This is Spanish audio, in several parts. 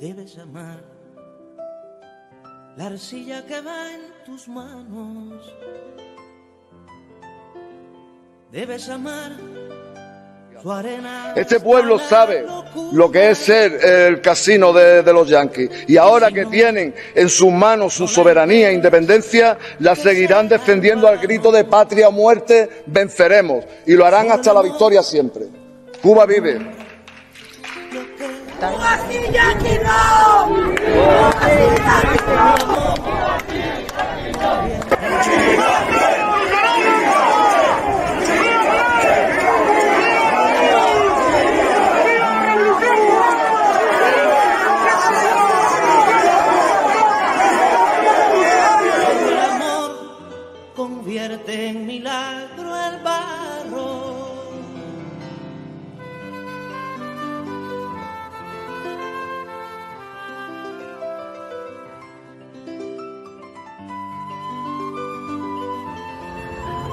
Debes amar la arcilla que va en tus manos. Debes amar su arena. Este pueblo sabe lo que es ser el casino de los yanquis, y ahora que tienen en sus manos su soberanía e independencia, la seguirán defendiendo al grito de patria o muerte. Venceremos y lo harán hasta la victoria siempre. Cuba vive. ¡Cuba sí, yanqui no! ¡Cuba sí, yanqui no! Convierte en milagro el barro.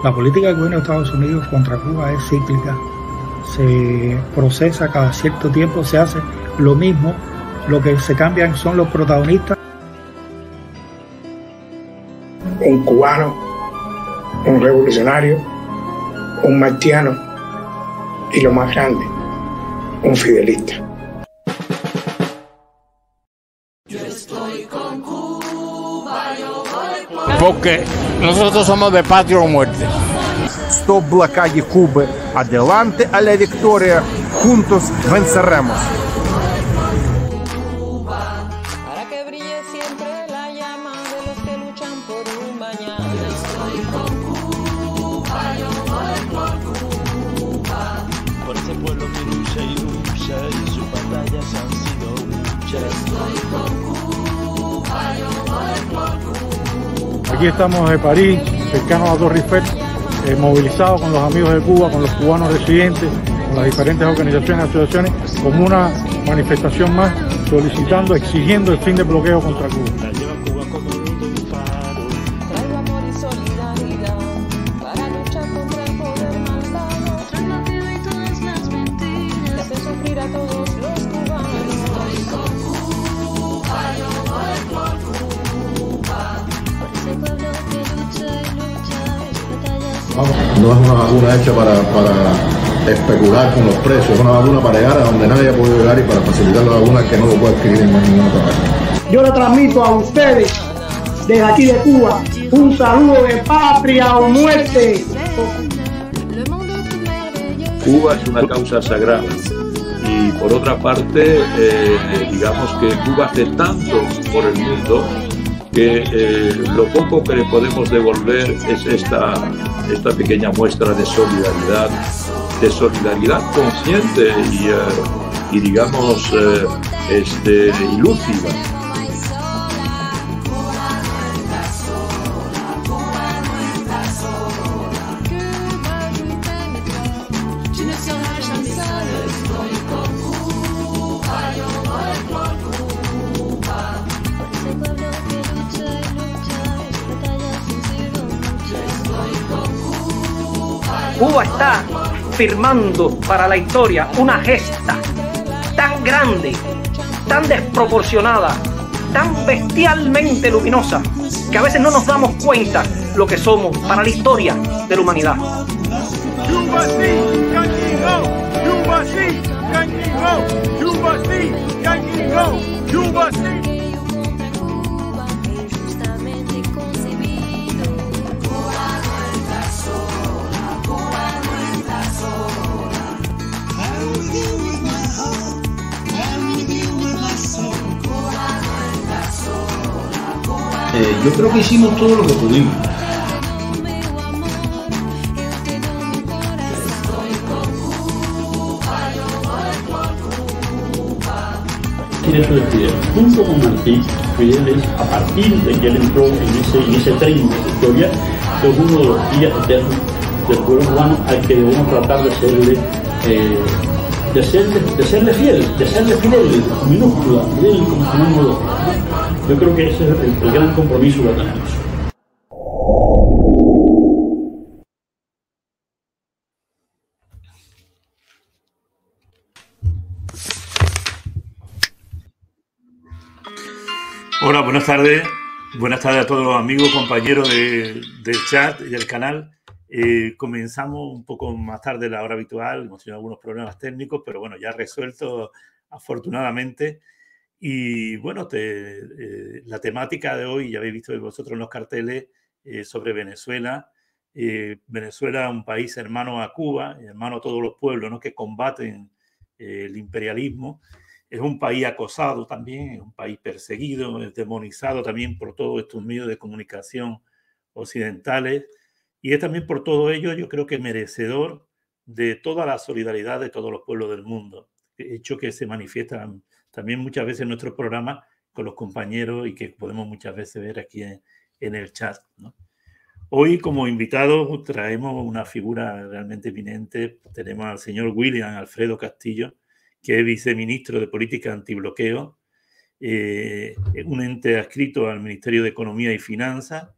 La política del gobierno de Estados Unidos contra Cuba es cíclica. Se procesa cada cierto tiempo, se hace lo mismo. Lo que se cambian son los protagonistas. Un cubano, un revolucionario, un martiano y lo más grande, un fidelista. Yo estoy con Cuba, yo voy por... Porque nosotros somos de patria o muerte. Stop bloquear Cuba, adelante a la victoria, juntos venceremos. Para que brille siempre la llama de los que luchan por un mañana. Yo estoy con Cuba, yo voy por Cuba. Por ese pueblo que lucha y lucha y sus batallas han sido muchas. Yo estoy con Cuba, yo voy por Cuba. Aquí estamos en París, cercanos a Torre Eiffel, movilizados con los amigos de Cuba, con los cubanos residentes, con las diferentes organizaciones y asociaciones, como una manifestación más, solicitando, exigiendo el fin del bloqueo contra Cuba. Traigo amor y solidaridad para luchar contra el poder malvado. Traigo miedo y todas las mentiras que hacen sufrir a todos los cubanos. Estoy con Cuba, yo voy por Cuba. Por ese pueblo que lucha y lucha y sus batallas. No es una vacuna hecha para especular con los precios, es una vacuna para llegar a donde nadie ha podido llegar y para facilitar la vacuna que no lo puede adquirir en ninguna otra parte. Yo le transmito a ustedes, desde aquí de Cuba, un saludo de patria o muerte. Cuba es una causa sagrada y por otra parte, digamos que Cuba hace tanto por el mundo que lo poco que le podemos devolver es esta pequeña muestra de solidaridad consciente y digamos, y lúcida. Cuba está firmando para la historia una gesta tan grande, tan desproporcionada, tan bestialmente luminosa, que a veces no nos damos cuenta lo que somos para la historia de la humanidad. Cuba sí, Yankee no. Cuba sí, Yankee no. Cuba sí, Yankee no. Cuba sí. Yo creo que hicimos todo lo que pudimos. Y eso es Fidel. Junto con Martí, Fidel es, a partir de que él entró en ese tren de historia, es uno de los guías eternos del pueblo cubano al que debemos tratar de serle fiel, de serle fidel, con minúscula, fidel como sinónimo. Yo creo que ese es el gran compromiso que tenemos. Hola, buenas tardes. Buenas tardes a todos los amigos, compañeros del chat y del canal. Comenzamos un poco más tarde de la hora habitual. Hemos tenido algunos problemas técnicos, pero bueno, ya resuelto afortunadamente. Y bueno, la temática de hoy, ya habéis visto vosotros en los carteles, sobre Venezuela. Venezuela es un país hermano a Cuba, hermano a todos los pueblos, ¿no?, que combaten el imperialismo. Es un país acosado también, es un país perseguido, es demonizado también por todos estos medios de comunicación occidentales. Y es también por todo ello, yo creo que merecedor de toda la solidaridad de todos los pueblos del mundo. Hecho que se manifiesta también muchas veces en nuestros programas con los compañeros y que podemos muchas veces ver aquí en el chat, ¿no? Hoy, como invitado, traemos una figura realmente eminente. Tenemos al señor William Alfredo Castillo, que es viceministro de Política Antibloqueo, un ente adscrito al Ministerio de Economía y Finanzas,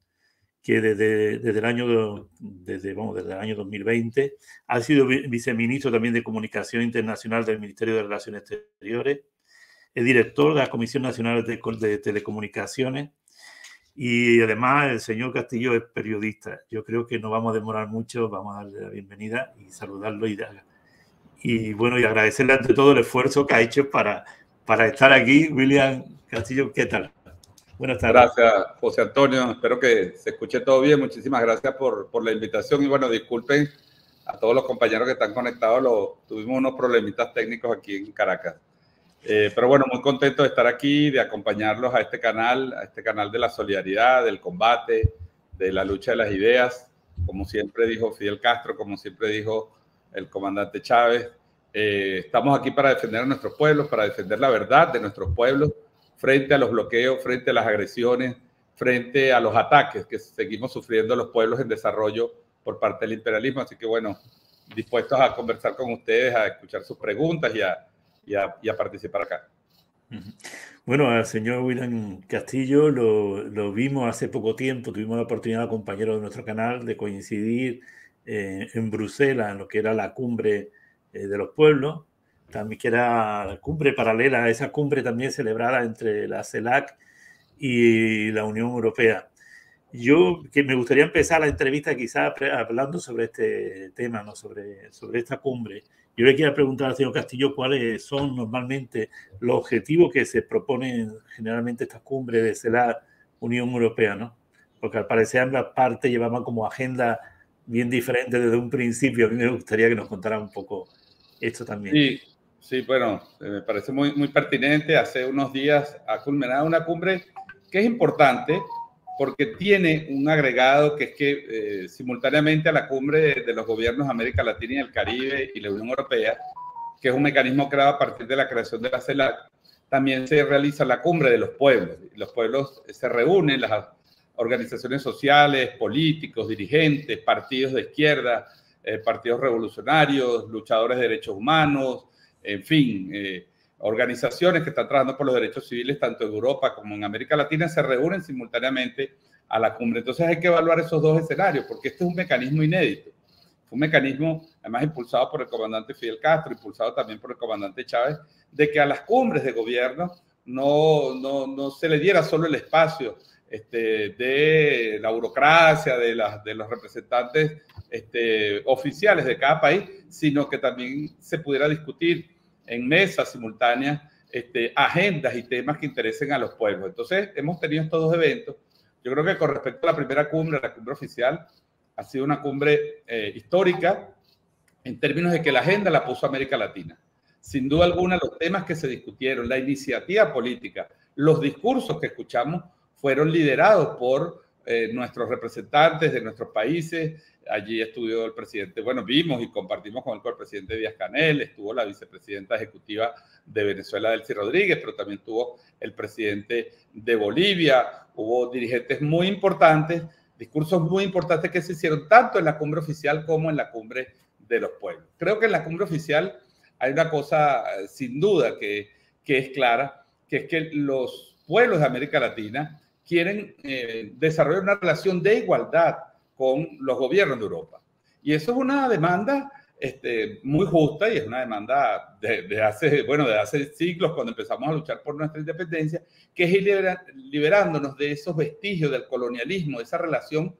que desde el año 2020 ha sido viceministro también de Comunicación Internacional del Ministerio de Relaciones Exteriores, es director de la Comisión Nacional de Telecomunicaciones y además el señor Castillo es periodista. Yo creo que no vamos a demorar mucho, vamos a darle la bienvenida y saludarlo y bueno, y agradecerle ante todo el esfuerzo que ha hecho para estar aquí. William Castillo, ¿qué tal? Buenas tardes. Gracias, José Antonio. Espero que se escuche todo bien. Muchísimas gracias por la invitación. Y bueno, disculpen a todos los compañeros que están conectados. Tuvimos unos problemitas técnicos aquí en Caracas. Pero bueno, muy contento de estar aquí, de acompañarlos a este canal de la solidaridad, del combate, de la lucha de las ideas. Como siempre dijo Fidel Castro, como siempre dijo el comandante Chávez, estamos aquí para defender a nuestros pueblos, para defender la verdad de nuestros pueblos, frente a los bloqueos, frente a las agresiones, frente a los ataques que seguimos sufriendo los pueblos en desarrollo por parte del imperialismo. Así que bueno, dispuestos a conversar con ustedes, a escuchar sus preguntas y a participar acá. Bueno, al señor William Castillo lo vimos hace poco tiempo, tuvimos la oportunidad, compañeros de nuestro canal, de coincidir en Bruselas, en lo que era la cumbre de los pueblos, también que era la cumbre paralela a esa cumbre también celebrada entre la CELAC y la Unión Europea. Yo que me gustaría empezar la entrevista quizás hablando sobre este tema, ¿no?, sobre esta cumbre. Yo le quiero preguntar al señor Castillo cuáles son normalmente los objetivos que se proponen generalmente estas cumbres de CELAC Unión Europea, ¿no? Porque al parecer ambas partes llevaban como agenda bien diferente desde un principio. A mí me gustaría que nos contara un poco esto también. Sí, bueno, me parece muy, muy pertinente. Hace unos días ha culminado una cumbre que es importante porque tiene un agregado que es que simultáneamente a la cumbre de los gobiernos de América Latina y el Caribe y la Unión Europea, que es un mecanismo creado a partir de la creación de la CELAC, también se realiza la cumbre de los pueblos. Los pueblos se reúnen, las organizaciones sociales, políticos, dirigentes, partidos de izquierda, partidos revolucionarios, luchadores de derechos humanos, en fin, organizaciones que están trabajando por los derechos civiles tanto en Europa como en América Latina se reúnen simultáneamente a la cumbre. Entonces hay que evaluar esos dos escenarios porque este es un mecanismo inédito. Fue un mecanismo además impulsado por el comandante Fidel Castro, impulsado también por el comandante Chávez, de que a las cumbres de gobierno no se le diera solo el espacio de la burocracia, de los representantes oficiales de cada país, sino que también se pudiera discutir en mesas simultáneas agendas y temas que interesen a los pueblos. Entonces, hemos tenido estos dos eventos. Yo creo que con respecto a la primera cumbre, la cumbre oficial, ha sido una cumbre histórica en términos de que la agenda la puso América Latina. Sin duda alguna, los temas que se discutieron, la iniciativa política, los discursos que escuchamos fueron liderados por nuestros representantes de nuestros países. Allí estuvo el presidente, bueno, vimos y compartimos con el presidente Díaz-Canel, estuvo la vicepresidenta ejecutiva de Venezuela, Delcy Rodríguez, pero también estuvo el presidente de Bolivia, hubo dirigentes muy importantes, discursos muy importantes que se hicieron tanto en la cumbre oficial como en la cumbre de los pueblos. Creo que en la cumbre oficial hay una cosa sin duda que es clara, que es que los pueblos de América Latina quieren desarrollar una relación de igualdad con los gobiernos de Europa. Y eso es una demanda muy justa y es una demanda de hace siglos, cuando empezamos a luchar por nuestra independencia, que es ir liberándonos de esos vestigios del colonialismo, de esa relación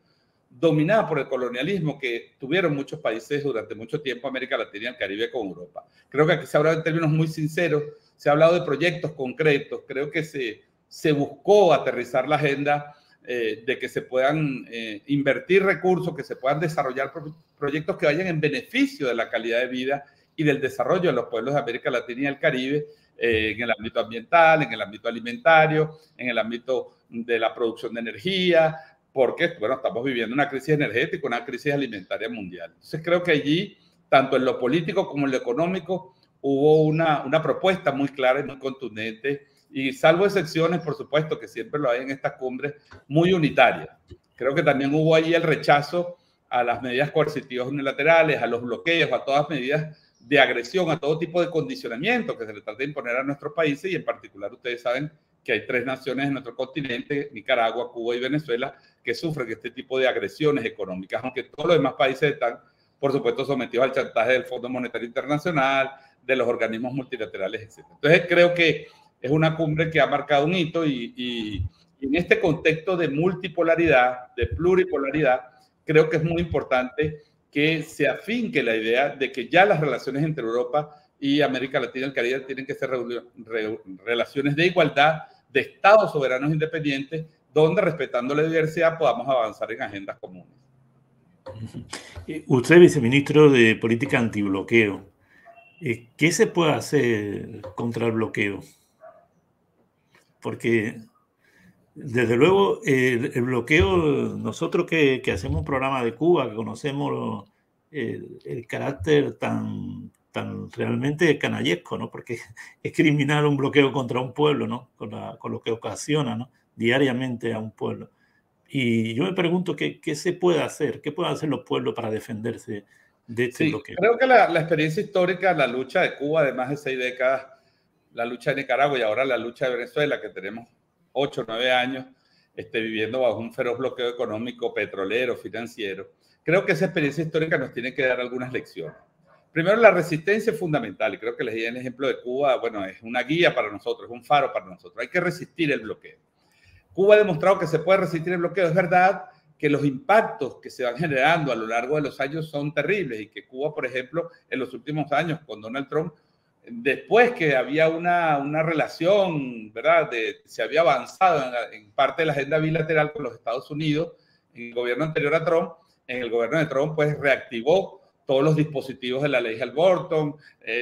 dominada por el colonialismo que tuvieron muchos países durante mucho tiempo, América Latina y el Caribe con Europa. Creo que aquí se ha hablado en términos muy sinceros, se ha hablado de proyectos concretos, creo que se buscó aterrizar la agenda de que se puedan invertir recursos, que se puedan desarrollar proyectos que vayan en beneficio de la calidad de vida y del desarrollo de los pueblos de América Latina y el Caribe, en el ámbito ambiental, en el ámbito alimentario, en el ámbito de la producción de energía, porque, bueno, estamos viviendo una crisis energética, una crisis alimentaria mundial. Entonces creo que allí, tanto en lo político como en lo económico, hubo una propuesta muy clara y muy contundente, y salvo excepciones, por supuesto, que siempre lo hay en estas cumbres, muy unitarias. Creo que también hubo ahí el rechazo a las medidas coercitivas unilaterales, a los bloqueos, a todas medidas de agresión, a todo tipo de condicionamiento que se le trata de imponer a nuestros países, y en particular ustedes saben que hay 3 naciones en nuestro continente, Nicaragua, Cuba y Venezuela, que sufren este tipo de agresiones económicas, aunque todos los demás países están, por supuesto, sometidos al chantaje del Fondo Monetario Internacional, de los organismos multilaterales, etc. Entonces creo que es una cumbre que ha marcado un hito y en este contexto de multipolaridad, de pluripolaridad, creo que es muy importante que se afinque la idea de que ya las relaciones entre Europa y América Latina y el Caribe tienen que ser relaciones de igualdad, de estados soberanos independientes, donde respetando la diversidad podamos avanzar en agendas comunes. Usted, viceministro de Política Antibloqueo, ¿qué se puede hacer contra el bloqueo? Porque, desde luego, el bloqueo, nosotros que hacemos un programa de Cuba, que conocemos el carácter tan realmente canallesco, ¿no? Porque es criminal un bloqueo contra un pueblo, ¿no? Con lo que ocasiona, ¿no? Diariamente a un pueblo. Y yo me pregunto qué se puede hacer, qué pueden hacer los pueblos para defenderse de este bloqueo. Creo que la experiencia histórica, la lucha de Cuba de más de 6 décadas, la lucha de Nicaragua y ahora la lucha de Venezuela, que tenemos 8 o 9 años viviendo bajo un feroz bloqueo económico, petrolero, financiero, creo que esa experiencia histórica nos tiene que dar algunas lecciones. Primero, la resistencia es fundamental, y creo que les di el ejemplo de Cuba, bueno, es una guía para nosotros, es un faro para nosotros. Hay que resistir el bloqueo. Cuba ha demostrado que se puede resistir el bloqueo. Es verdad que los impactos que se van generando a lo largo de los años son terribles, y que Cuba, por ejemplo, en los últimos años con Donald Trump, después que había una relación, ¿verdad? Se había avanzado en parte de la agenda bilateral con los Estados Unidos, en el gobierno anterior a Trump, en el gobierno de Trump, pues reactivó todos los dispositivos de la ley Halliburton,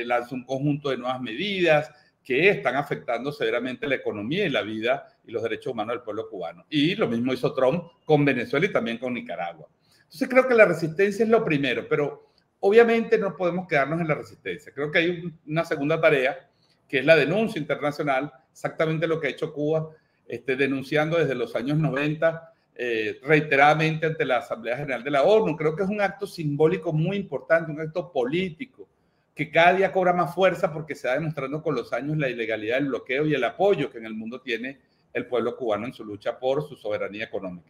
lanzó un conjunto de nuevas medidas que están afectando severamente la economía y la vida y los derechos humanos del pueblo cubano. Y lo mismo hizo Trump con Venezuela y también con Nicaragua. Entonces creo que la resistencia es lo primero, pero obviamente no podemos quedarnos en la resistencia. Creo que hay una segunda tarea, que es la denuncia internacional, exactamente lo que ha hecho Cuba, denunciando desde los años 90, reiteradamente ante la Asamblea General de la ONU. Creo que es un acto simbólico muy importante, un acto político, que cada día cobra más fuerza porque se va demostrando con los años la ilegalidad del bloqueo y el apoyo que en el mundo tiene el pueblo cubano en su lucha por su soberanía económica.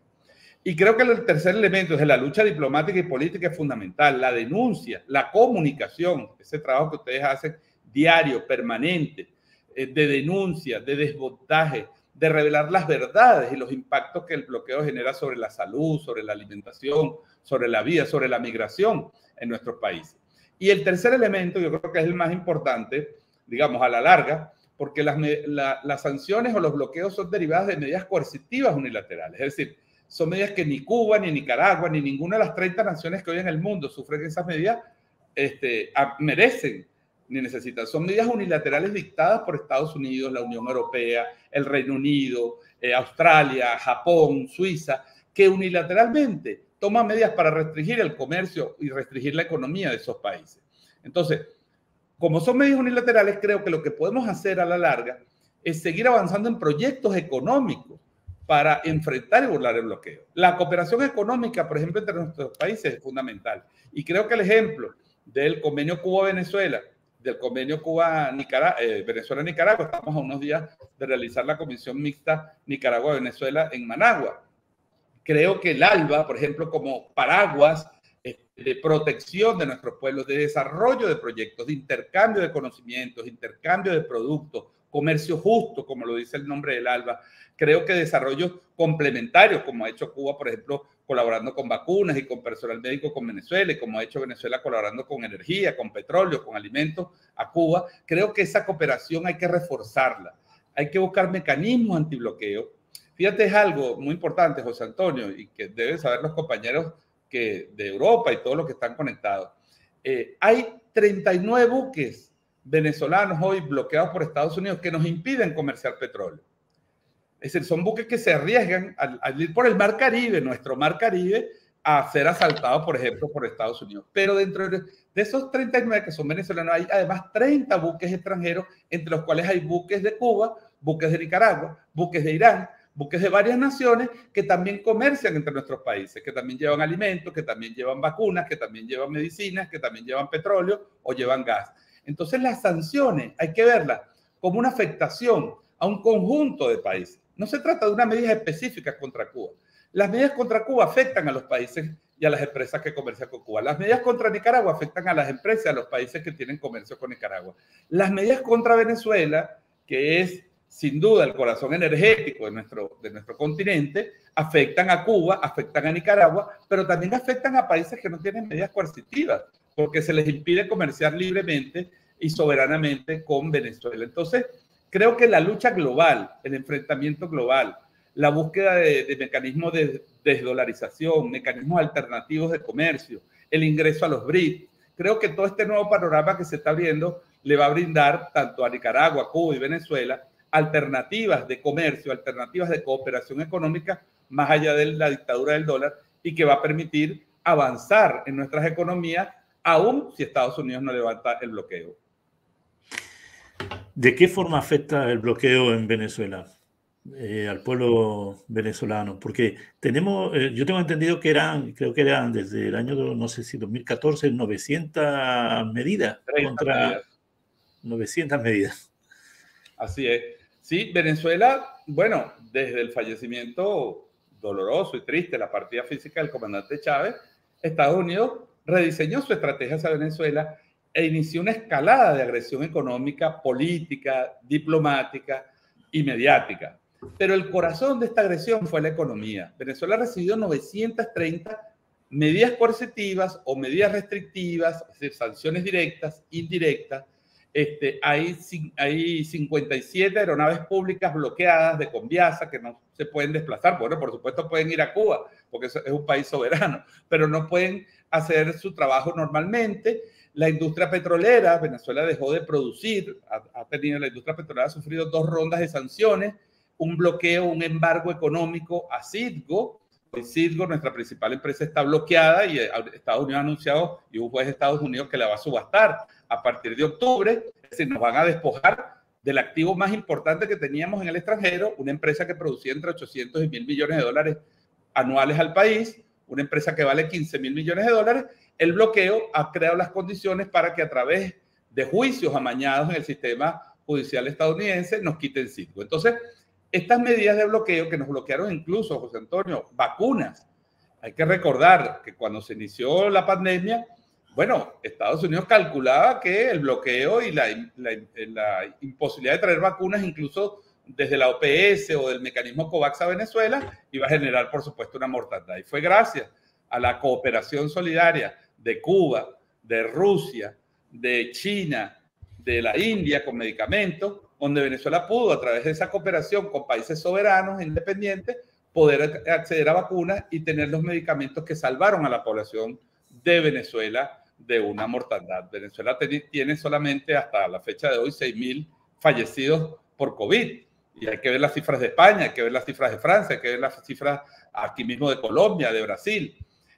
Y creo que el tercer elemento es la lucha diplomática y política es fundamental, la denuncia, la comunicación, ese trabajo que ustedes hacen diario, permanente, de denuncia, de desmontaje, de revelar las verdades y los impactos que el bloqueo genera sobre la salud, sobre la alimentación, sobre la vida, sobre la migración en nuestros países. Y el tercer elemento, yo creo que es el más importante, digamos, a la larga, porque las sanciones o los bloqueos son derivadas de medidas coercitivas unilaterales, es decir, son medidas que ni Cuba, ni Nicaragua, ni ninguna de las 30 naciones que hoy en el mundo sufren esas medidas merecen ni necesitan. Son medidas unilaterales dictadas por Estados Unidos, la Unión Europea, el Reino Unido, Australia, Japón, Suiza, que unilateralmente toman medidas para restringir el comercio y restringir la economía de esos países. Entonces, como son medidas unilaterales, creo que lo que podemos hacer a la larga es seguir avanzando en proyectos económicos para enfrentar y burlar el bloqueo. La cooperación económica, por ejemplo, entre nuestros países es fundamental. Y creo que el ejemplo del convenio Cuba-Venezuela, del convenio Venezuela-Nicaragua, estamos a unos días de realizar la comisión mixta Nicaragua-Venezuela en Managua. Creo que el ALBA, por ejemplo, como paraguas de protección de nuestros pueblos, de desarrollo de proyectos, de intercambio de conocimientos, intercambio de productos, comercio justo, como lo dice el nombre del ALBA. Creo que desarrollos complementarios, como ha hecho Cuba, por ejemplo, colaborando con vacunas y con personal médico con Venezuela, y como ha hecho Venezuela colaborando con energía, con petróleo, con alimentos a Cuba. Creo que esa cooperación hay que reforzarla. Hay que buscar mecanismos antibloqueo. Fíjate, es algo muy importante, José Antonio, y que deben saber los compañeros de Europa y todos los que están conectados. Hay 39 buques venezolanos hoy bloqueados por Estados Unidos que nos impiden comerciar petróleo. Es decir, son buques que se arriesgan al ir por el Mar Caribe, nuestro Mar Caribe, a ser asaltados, por ejemplo, por Estados Unidos. Pero dentro de esos 39 que son venezolanos, hay además 30 buques extranjeros, entre los cuales hay buques de Cuba, buques de Nicaragua, buques de Irán, buques de varias naciones que también comercian entre nuestros países, que también llevan alimentos, que también llevan vacunas, que también llevan medicinas, que también llevan petróleo o llevan gas. Entonces las sanciones hay que verlas como una afectación a un conjunto de países. No se trata de una medida específica contra Cuba. Las medidas contra Cuba afectan a los países y a las empresas que comercian con Cuba. Las medidas contra Nicaragua afectan a las empresas y a los países que tienen comercio con Nicaragua. Las medidas contra Venezuela, que es sin duda el corazón energético de nuestro continente, afectan a Cuba, afectan a Nicaragua, pero también afectan a países que no tienen medidas coercitivas, porque se les impide comerciar libremente y soberanamente con Venezuela. Entonces, creo que la lucha global, el enfrentamiento global, la búsqueda de mecanismos de desdolarización, mecanismos alternativos de comercio, el ingreso a los BRICS, creo que todo este nuevo panorama que se está abriendo le va a brindar tanto a Nicaragua, Cuba y Venezuela alternativas de comercio, alternativas de cooperación económica más allá de la dictadura del dólar, y que va a permitir avanzar en nuestras economías, aún si Estados Unidos no levanta el bloqueo. ¿De qué forma afecta el bloqueo en Venezuela al pueblo venezolano? Porque tenemos, yo tengo entendido que creo que eran desde el año, no sé si 2014, 900 medidas contra medidas. 900 medidas. Así es. Sí, Venezuela, bueno, desde el fallecimiento doloroso y triste, la partida física del comandante Chávez, Estados Unidos rediseñó su estrategia hacia Venezuela e inició una escalada de agresión económica, política, diplomática y mediática. Pero el corazón de esta agresión fue la economía. Venezuela recibió 930 medidas coercitivas o medidas restrictivas, es decir, sanciones directas, indirectas. Hay 57 aeronaves públicas bloqueadas de Conviasa que no se pueden desplazar. Bueno, por supuesto pueden ir a Cuba, porque es un país soberano, pero no pueden hacer su trabajo normalmente. La industria petrolera, Venezuela dejó de producir, la industria petrolera ha sufrido 2 rondas de sanciones, un bloqueo, un embargo económico a Citgo. Citgo, nuestra principal empresa, está bloqueada y Estados Unidos ha anunciado, y un juez de Estados Unidos, que la va a subastar a partir de octubre. Es decir, nos van a despojar del activo más importante que teníamos en el extranjero, una empresa que producía entre 800 y 1.000 millones de dólares anuales al país, una empresa que vale 15.000 millones de dólares. El bloqueo ha creado las condiciones para que a través de juicios amañados en el sistema judicial estadounidense nos quiten Citgo. Entonces, estas medidas de bloqueo que nos bloquearon incluso, José Antonio, vacunas. Hay que recordar que cuando se inició la pandemia, bueno, Estados Unidos calculaba que el bloqueo y la imposibilidad de traer vacunas, incluso desde la OPS o del mecanismo COVAX a Venezuela, iba a generar, por supuesto, una mortandad. Y fue gracias a la cooperación solidaria de Cuba, de Rusia, de China, de la India con medicamentos, donde Venezuela pudo, a través de esa cooperación con países soberanos e independientes, poder acceder a vacunas y tener los medicamentos que salvaron a la población de Venezuela de una mortandad. Venezuela tiene solamente hasta la fecha de hoy 6.000 fallecidos por COVID. Y hay que ver las cifras de España, hay que ver las cifras de Francia, hay que ver las cifras aquí mismo de Colombia, de Brasil.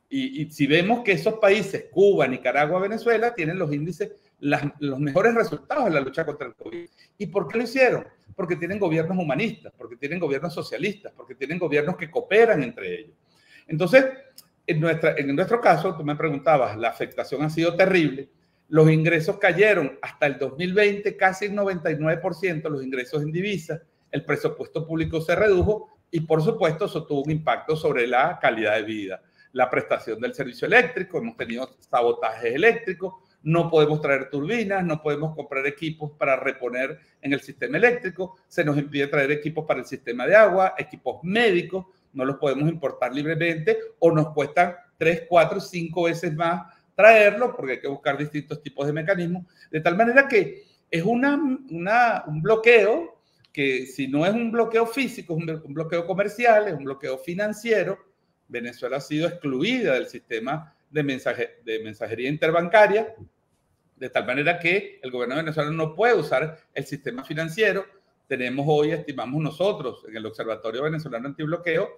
Y si vemos que esos países, Cuba, Nicaragua, Venezuela, tienen los índices, los mejores resultados en la lucha contra el COVID. ¿Y por qué lo hicieron? Porque tienen gobiernos humanistas, porque tienen gobiernos socialistas, porque tienen gobiernos que cooperan entre ellos. Entonces, en nuestro caso, tú me preguntabas, la afectación ha sido terrible. Los ingresos cayeron hasta el 2020, casi el 99% los ingresos en divisas. El presupuesto público se redujo y, por supuesto, eso tuvo un impacto sobre la calidad de vida. la prestación del servicio eléctrico, hemos tenido sabotajes eléctricos, no podemos traer turbinas, no podemos comprar equipos para reponer en el sistema eléctrico, se nos impide traer equipos para el sistema de agua, equipos médicos, no los podemos importar libremente o nos cuestan 3, 4, 5 veces más traerlo porque hay que buscar distintos tipos de mecanismos, de tal manera que es un bloqueo que si no es un bloqueo físico, es un bloqueo comercial, es un bloqueo financiero. Venezuela ha sido excluida del sistema de mensajería interbancaria, de tal manera que el gobierno de Venezuela no puede usar el sistema financiero. Tenemos hoy, estimamos nosotros, en el Observatorio Venezolano Antibloqueo,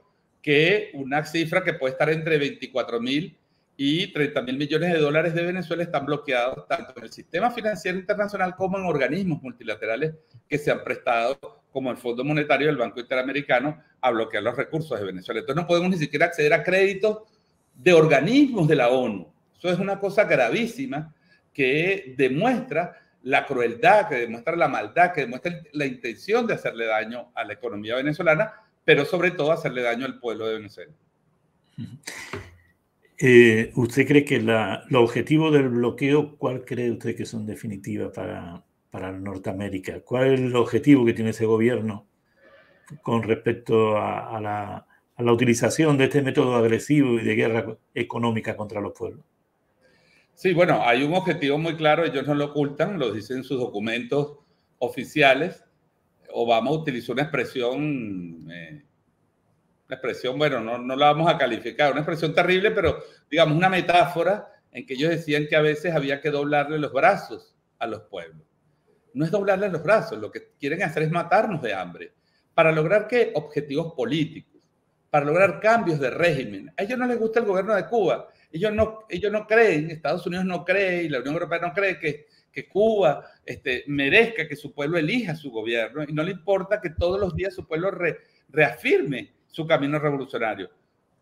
que una cifra que puede estar entre 24.000 y 30.000 millones de dólares de Venezuela están bloqueados tanto en el sistema financiero internacional como en organismos multilaterales que se han prestado, como el Fondo Monetario del Banco Interamericano, a bloquear los recursos de Venezuela. Entonces no podemos ni siquiera acceder a créditos de organismos de la ONU. Eso es una cosa gravísima que demuestra la crueldad, que demuestra la maldad, que demuestra la intención de hacerle daño a la economía venezolana, pero sobre todo hacerle daño al pueblo de Venezuela. ¿Usted cree que los objetivos del bloqueo, cuál cree usted que son definitivas para Norteamérica? ¿Cuál es el objetivo que tiene ese gobierno con respecto a la utilización de este método agresivo y de guerra económica contra los pueblos? Sí, bueno, hay un objetivo muy claro, ellos no lo ocultan, lo dicen en sus documentos oficiales. Obama utilizó una expresión, bueno, no la vamos a calificar, una expresión terrible, pero digamos una metáfora en que ellos decían que a veces había que doblarle los brazos a los pueblos. No es doblarle los brazos, lo que quieren hacer es matarnos de hambre. ¿Para lograr qué? Objetivos políticos, para lograr cambios de régimen. A ellos no les gusta el gobierno de Cuba. Ellos no creen, Estados Unidos no cree y la Unión Europea no cree que Cuba merezca que su pueblo elija su gobierno y no le importa que todos los días su pueblo reafirme su camino revolucionario.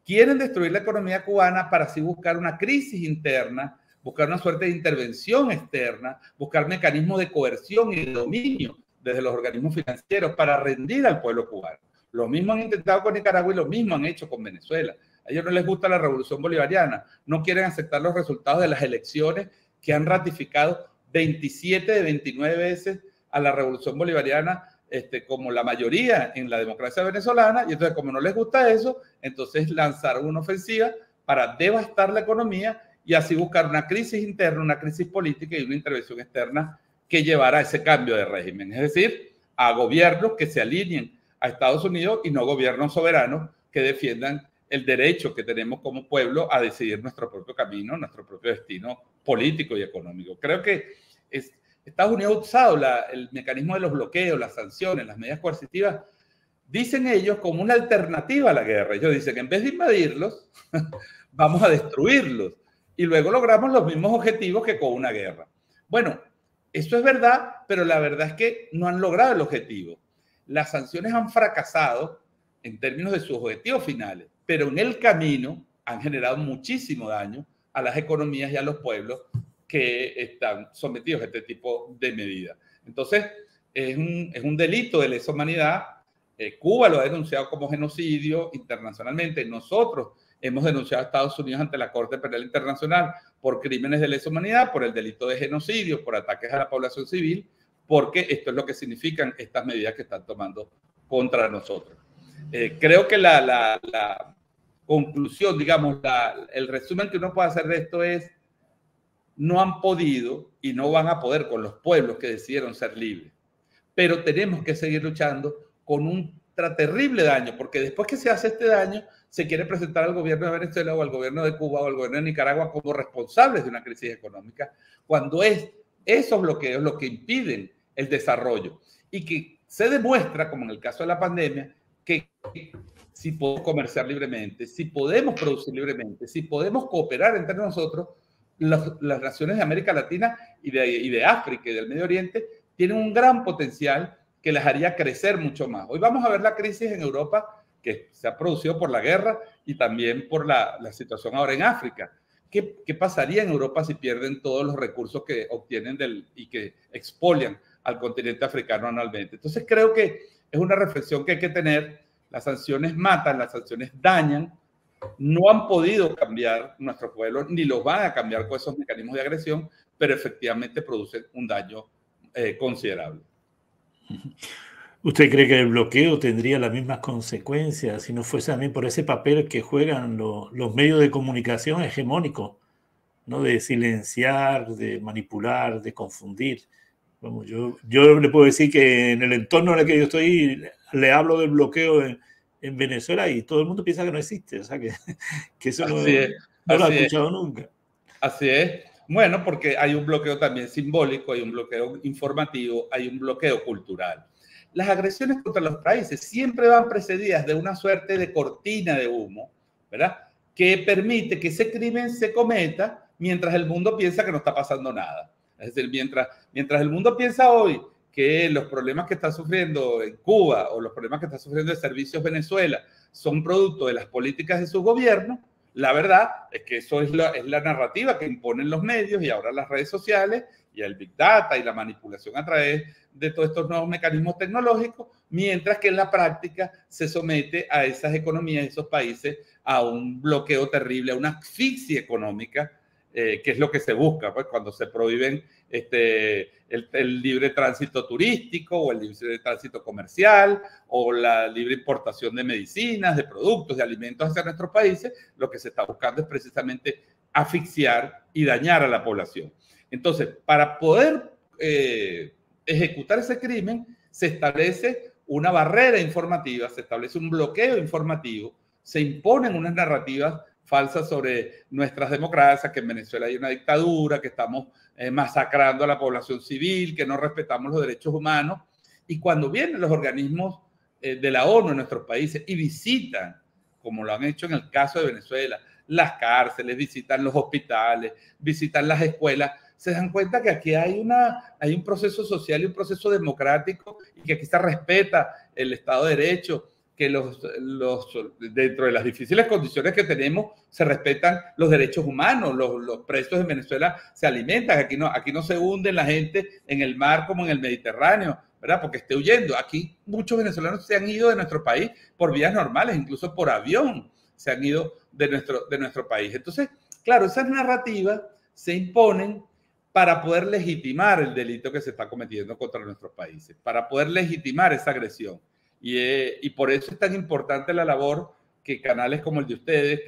Quieren destruir la economía cubana para así buscar una crisis interna, buscar una suerte de intervención externa, buscar mecanismos de coerción y de dominio desde los organismos financieros para rendir al pueblo cubano. Lo mismo han intentado con Nicaragua y lo mismo han hecho con Venezuela. A ellos no les gusta la revolución bolivariana, no quieren aceptar los resultados de las elecciones que han ratificado 27 de 29 veces a la revolución bolivariana como la mayoría en la democracia venezolana, y entonces como no les gusta eso, entonces lanzaron una ofensiva para devastar la economía y así buscar una crisis interna, una crisis política y una intervención externa que llevara a ese cambio de régimen, es decir, a gobiernos que se alineen a Estados Unidos y no gobiernos soberanos que defiendan el derecho que tenemos como pueblo a decidir nuestro propio camino, nuestro propio destino político y económico. Creo que Estados Unidos ha usado el mecanismo de los bloqueos, las sanciones, las medidas coercitivas, dicen ellos, como una alternativa a la guerra. Ellos dicen, en vez de invadirlos, vamos a destruirlos. Y luego logramos los mismos objetivos que con una guerra. Bueno, eso es verdad, pero la verdad es que no han logrado el objetivo. Las sanciones han fracasado en términos de sus objetivos finales, pero en el camino han generado muchísimo daño a las economías y a los pueblos que están sometidos a este tipo de medidas. Entonces, es un delito de lesa humanidad. Cuba lo ha denunciado como genocidio internacionalmente. Nosotros hemos denunciado a Estados Unidos ante la Corte Penal Internacional por crímenes de lesa humanidad, por el delito de genocidio, por ataques a la población civil, porque esto es lo que significan estas medidas que están tomando contra nosotros. Creo que la conclusión, digamos, el resumen que uno puede hacer de esto es: no han podido y no van a poder con los pueblos que decidieron ser libres. Pero tenemos que seguir luchando con un terrible daño, porque después que se hace este daño, se quiere presentar al gobierno de Venezuela o al gobierno de Cuba o al gobierno de Nicaragua como responsables de una crisis económica, cuando es esos bloqueos los que impiden el desarrollo. Y que se demuestra, como en el caso de la pandemia, que si podemos comerciar libremente, si podemos producir libremente, si podemos cooperar entre nosotros, las naciones de América Latina y de África y del Medio Oriente tienen un gran potencial que las haría crecer mucho más. Hoy vamos a ver la crisis en Europa que se ha producido por la guerra y también por la situación ahora en África. ¿Qué pasaría en Europa si pierden todos los recursos que obtienen y que expolian al continente africano anualmente? Entonces creo que es una reflexión que hay que tener. Las sanciones matan, las sanciones dañan, no han podido cambiar nuestros pueblos, ni los van a cambiar con esos mecanismos de agresión, pero efectivamente producen un daño considerable. ¿Usted cree que el bloqueo tendría las mismas consecuencias si no fuese también por ese papel que juegan los medios de comunicación hegemónicos, ¿no? De silenciar, de manipular, de confundir? Vamos, yo le puedo decir que en el entorno en el que yo estoy le hablo del bloqueo en Venezuela y todo el mundo piensa que no existe. O sea, que eso no lo he escuchado nunca. Así es. Bueno, porque hay un bloqueo también simbólico, hay un bloqueo informativo, hay un bloqueo cultural. Las agresiones contra los países siempre van precedidas de una suerte de cortina de humo, ¿verdad? Que permite que ese crimen se cometa mientras el mundo piensa que no está pasando nada. Es decir, mientras el mundo piensa hoy que los problemas que está sufriendo en Cuba o los problemas que está sufriendo el Servicios Venezuela son producto de las políticas de su gobierno, la verdad es que eso es la narrativa que imponen los medios y ahora las redes sociales y el Big Data y la manipulación a través de todos estos nuevos mecanismos tecnológicos, mientras que en la práctica se somete a esas economías, esos países, a un bloqueo terrible, a una asfixia económica, que es lo que se busca, pues, cuando se prohíben el libre tránsito turístico o el libre tránsito comercial o la libre importación de medicinas, de productos, de alimentos hacia nuestros países. Lo que se está buscando es precisamente asfixiar y dañar a la población. Entonces, para poder ejecutar ese crimen, se establece una barrera informativa, se establece un bloqueo informativo, se imponen unas narrativas falsas sobre nuestras democracias, que en Venezuela hay una dictadura, que estamos masacrando a la población civil, que no respetamos los derechos humanos. Y cuando vienen los organismos de la ONU en nuestros países y visitan, como lo han hecho en el caso de Venezuela, las cárceles, visitan los hospitales, visitan las escuelas, se dan cuenta que aquí hay un proceso social y un proceso democrático y que aquí se respeta el Estado de Derecho, que dentro de las difíciles condiciones que tenemos se respetan los derechos humanos, los presos en Venezuela se alimentan, aquí no se hunde la gente en el mar como en el Mediterráneo, ¿verdad? Porque esté huyendo. Aquí muchos venezolanos se han ido de nuestro país por vías normales, incluso por avión se han ido de nuestro país. Entonces, claro, esas narrativas se imponen para poder legitimar el delito que se está cometiendo contra nuestros países, para poder legitimar esa agresión. Y por eso es tan importante la labor que canales como el de ustedes,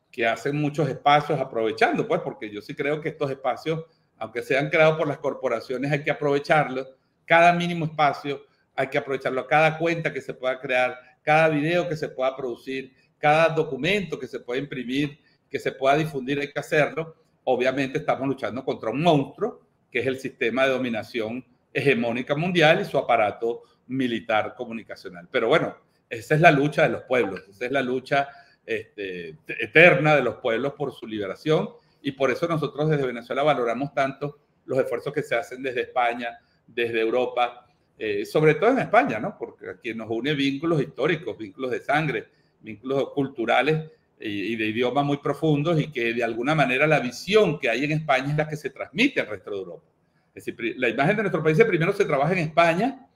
que hacen muchos espacios aprovechando, pues, porque yo sí creo que estos espacios, aunque sean creados por las corporaciones, hay que aprovecharlos. Cada mínimo espacio hay que aprovecharlo, cada cuenta que se pueda crear, cada video que se pueda producir, cada documento que se pueda imprimir, que se pueda difundir, hay que hacerlo. Obviamente estamos luchando contra un monstruo, que es el sistema de dominación hegemónica mundial y su aparato militar comunicacional. Pero bueno, esa es la lucha de los pueblos, esa es la lucha eterna de los pueblos por su liberación, y por eso nosotros desde Venezuela valoramos tanto los esfuerzos que se hacen desde España, desde Europa, sobre todo en España, ¿no? Porque aquí nos une vínculos históricos, vínculos de sangre, vínculos culturales y de idioma muy profundos, y que de alguna manera la visión que hay en España es la que se transmite al resto de Europa. Es decir, la imagen de nuestro país primero se trabaja en España,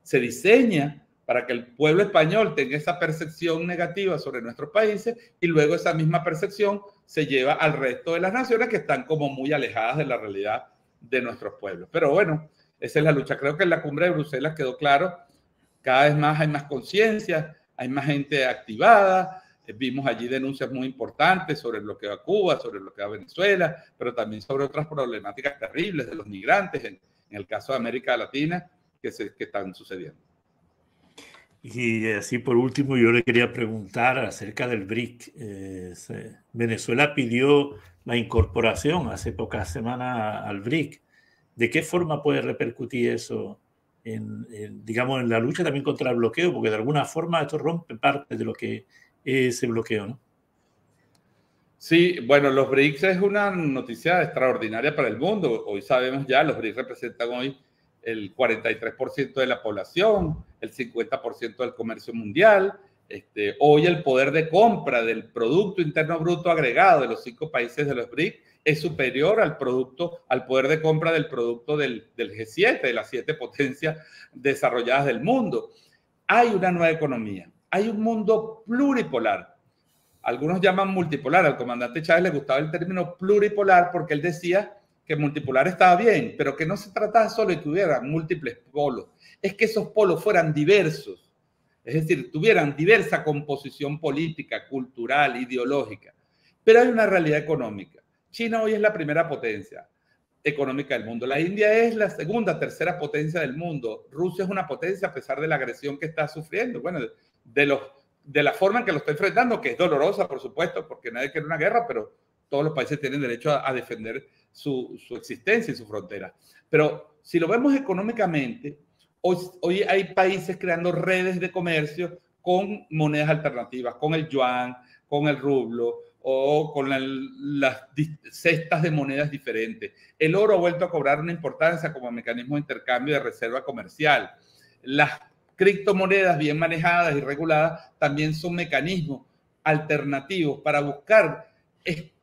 se diseña para que el pueblo español tenga esa percepción negativa sobre nuestros países, y luego esa misma percepción se lleva al resto de las naciones que están como muy alejadas de la realidad de nuestros pueblos. Pero bueno, esa es la lucha. Creo que en la cumbre de Bruselas quedó claro, cada vez más hay más conciencia, hay más gente activada. Vimos allí denuncias muy importantes sobre el bloqueo a Cuba, sobre el bloqueo a Venezuela, pero también sobre otras problemáticas terribles de los migrantes, en el caso de América Latina, que están sucediendo. Y así por último yo le quería preguntar acerca del BRIC. Venezuela pidió la incorporación hace pocas semanas al BRIC. ¿De qué forma puede repercutir eso digamos, en la lucha también contra el bloqueo? Porque de alguna forma esto rompe parte de lo que es ese bloqueo, ¿no? Sí, bueno, los BRICS es una noticia extraordinaria para el mundo. Hoy sabemos ya, los BRICS representan hoy el 43% de la población, el 50% del comercio mundial. Hoy el poder de compra del Producto Interno Bruto agregado de los 5 países de los BRICS es superior al poder de compra del producto del G7, de las 7 potencias desarrolladas del mundo. Hay una nueva economía, hay un mundo pluripolar. Algunos llaman multipolar. Al comandante Chávez le gustaba el término pluripolar porque él decía que multipolar estaba bien, pero que no se trataba solo de que hubiera múltiples polos, es que esos polos fueran diversos, es decir, tuvieran diversa composición política, cultural, ideológica. Pero hay una realidad económica. China hoy es la primera potencia económica del mundo. La India es la segunda, tercera potencia del mundo. Rusia es una potencia a pesar de la agresión que está sufriendo. Bueno, de la forma en que lo está enfrentando, que es dolorosa, por supuesto, porque nadie quiere una guerra, pero todos los países tienen derecho a defender su existencia y su frontera. Pero si lo vemos económicamente, hoy hay países creando redes de comercio con monedas alternativas, con el yuan, con el rublo o con las cestas de monedas diferentes. El oro ha vuelto a cobrar una importancia como mecanismo de intercambio de reserva comercial. Las criptomonedas bien manejadas y reguladas también son mecanismos alternativos para buscar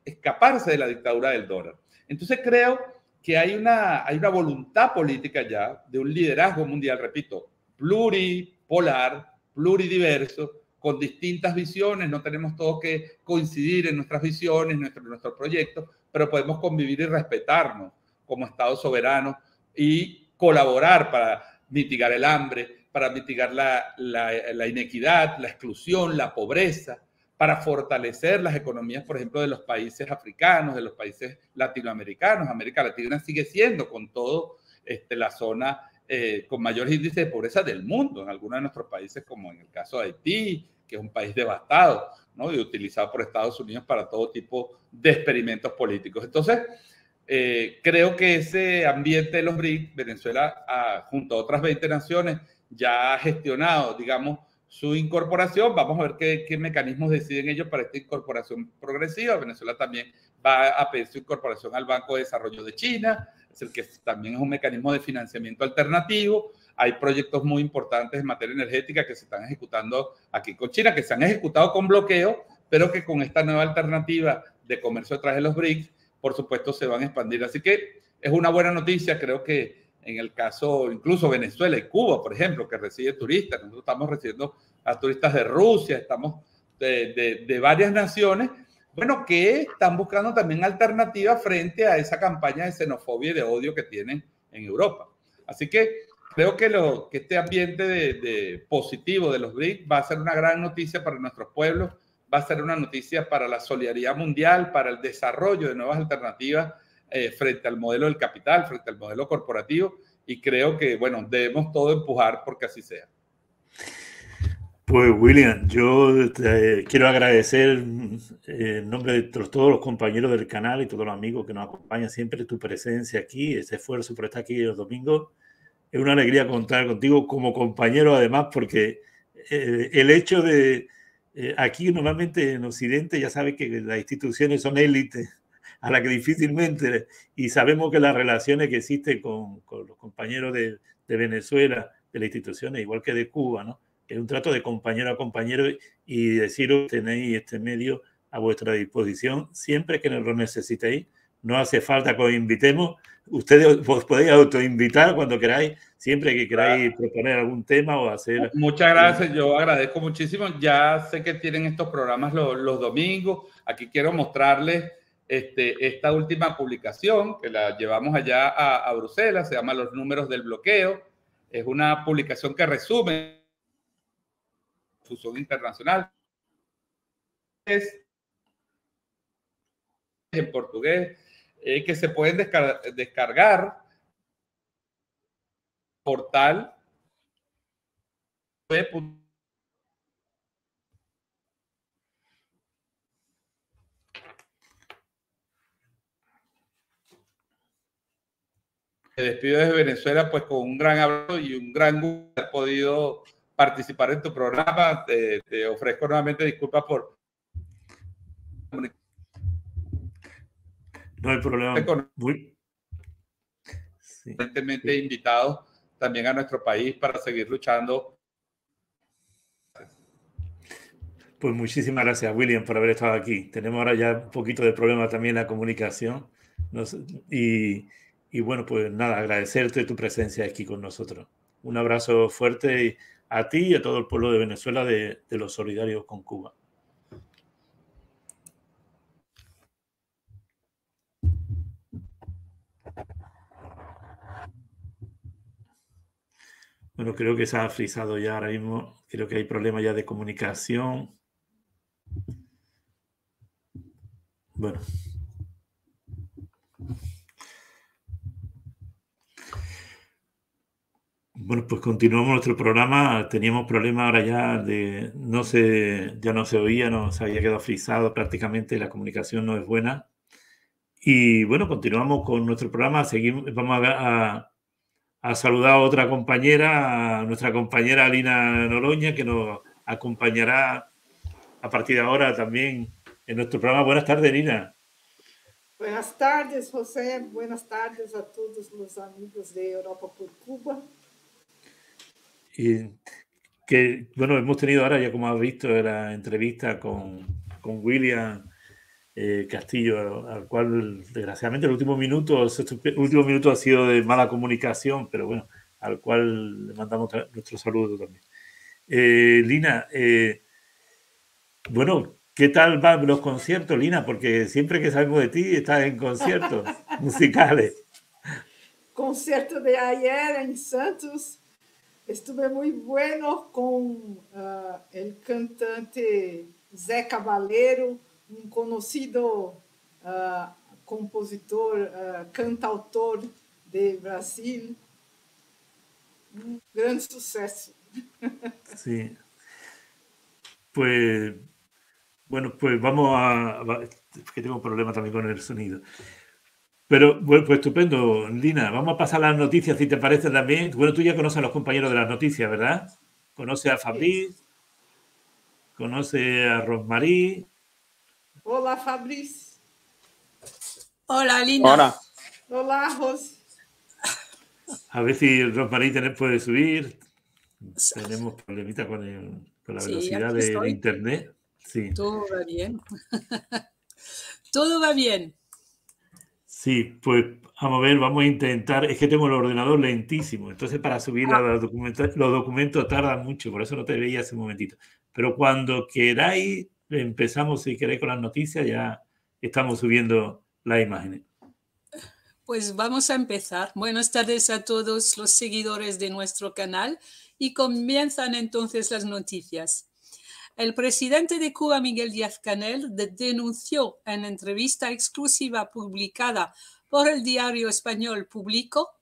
escaparse de la dictadura del dólar. Entonces creo que hay una voluntad política ya de un liderazgo mundial, repito, pluripolar, pluridiverso, con distintas visiones. No tenemos todos que coincidir en nuestras visiones, nuestro proyecto, pero podemos convivir y respetarnos como Estado soberano y colaborar para mitigar el hambre, para mitigar la inequidad, la exclusión, la pobreza, para fortalecer las economías, por ejemplo, de los países africanos, de los países latinoamericanos. América Latina sigue siendo, con todo, la zona con mayor índice de pobreza del mundo, en algunos de nuestros países, como en el caso de Haití, que es un país devastado, ¿no? Y utilizado por Estados Unidos para todo tipo de experimentos políticos. Entonces, creo que ese ambiente de los BRICS, Venezuela, junto a otras 20 naciones, ya ha gestionado, digamos, su incorporación. Vamos a ver qué mecanismos deciden ellos para esta incorporación progresiva. Venezuela también va a pedir su incorporación al Banco de Desarrollo de China, es el que también es un mecanismo de financiamiento alternativo. Hay proyectos muy importantes en materia energética que se están ejecutando aquí con China, que se han ejecutado con bloqueo, pero que con esta nueva alternativa de comercio a través de los BRICS, por supuesto, se van a expandir. Así que es una buena noticia. Creo que en el caso, incluso Venezuela y Cuba, por ejemplo, que recibe turistas. Nosotros estamos recibiendo a turistas de Rusia, estamos de varias naciones, bueno, que están buscando también alternativas frente a esa campaña de xenofobia y de odio que tienen en Europa. Así que creo que este ambiente de positivo de los BRICS va a ser una gran noticia para nuestros pueblos, va a ser una noticia para la solidaridad mundial, para el desarrollo de nuevas alternativas frente al modelo del capital, frente al modelo corporativo, y creo que, bueno, debemos todo empujar porque así sea. Pues, William, yo quiero agradecer en nombre de todos los compañeros del canal y todos los amigos que nos acompañan siempre tu presencia aquí, ese esfuerzo por estar aquí los domingos. Es una alegría contar contigo como compañero, además, porque el hecho de... aquí normalmente en Occidente ya sabes que las instituciones son élites a la que difícilmente, y sabemos que las relaciones que existen con los compañeros de Venezuela, de las instituciones, igual que de Cuba, ¿no? Es un trato de compañero a compañero, y deciros, tenéis este medio a vuestra disposición siempre que nos lo necesitéis. No hace falta que os invitemos. Ustedes os podéis autoinvitar cuando queráis, siempre que queráis proponer algún tema o hacer... Muchas gracias, yo agradezco muchísimo. Ya sé que tienen estos programas los domingos. Aquí quiero mostrarles esta última publicación que la llevamos allá a Bruselas, se llama Los números del bloqueo. Es una publicación que resume la fusión internacional. Es en portugués, que se pueden descargar portal web. Me despido desde Venezuela, pues con un gran abrazo y un gran gusto haber podido participar en tu programa. Te ofrezco nuevamente disculpas por... No hay problema. Evidentemente invitados también a nuestro país para seguir luchando. Pues muchísimas gracias, William, por haber estado aquí. Tenemos ahora ya un poquito de problema también en la comunicación. Y bueno, pues nada, agradecerte tu presencia aquí con nosotros. Un abrazo fuerte a ti y a todo el pueblo de Venezuela, de los solidarios con Cuba. Bueno, creo que se ha frisado ya ahora mismo. Creo que hay problemas ya de comunicación. Bueno. Bueno, pues continuamos nuestro programa. Teníamos problemas ahora ya de ya no se oía, no se había quedado frisado prácticamente, la comunicación no es buena. Y bueno, continuamos con nuestro programa. Seguimos, vamos a saludar a otra compañera, a nuestra compañera Lina Noroña, que nos acompañará a partir de ahora también en nuestro programa. Buenas tardes, Lina. Buenas tardes, José. Buenas tardes a todos los amigos de Europa por Cuba. Y que, bueno, hemos tenido ahora, ya como has visto, la entrevista con William Castillo, al cual, desgraciadamente, el último minuto ha sido de mala comunicación, pero bueno, al cual le mandamos nuestro saludo también. Lina, bueno, ¿qué tal van los conciertos, Lina? Porque siempre que sabemos de ti, estás en conciertos musicales. Concierto de ayer en Santos. Estuve muy bueno con el cantante Zé Cabaleiro, un conocido compositor, cantautor de Brasil. Un gran suceso. Sí. Pues, bueno, pues vamos que tengo un problema también con el sonido. Pero, bueno, pues estupendo, Lina. Vamos a pasar a las noticias, si te parece también. Bueno, tú ya conoces a los compañeros de las noticias, ¿verdad? Conoces a Fabriz, conoces a Rosmarie. Hola, Fabriz. Hola, Lina. Hola. Hola, Ros. A ver si Rosmarie puede subir. Tenemos problemita con la velocidad de internet. Sí. Todo va bien. Todo va bien. Sí, pues vamos a ver, vamos a intentar. Es que tengo el ordenador lentísimo, entonces para subir los documentos tardan mucho, por eso no te veía hace un momentito. Pero cuando queráis, empezamos, si queréis, con las noticias, ya estamos subiendo las imágenes. Pues vamos a empezar. Buenas tardes a todos los seguidores de nuestro canal y comienzan entonces las noticias. El presidente de Cuba, Miguel Díaz-Canel, denunció en entrevista exclusiva publicada por el diario español Público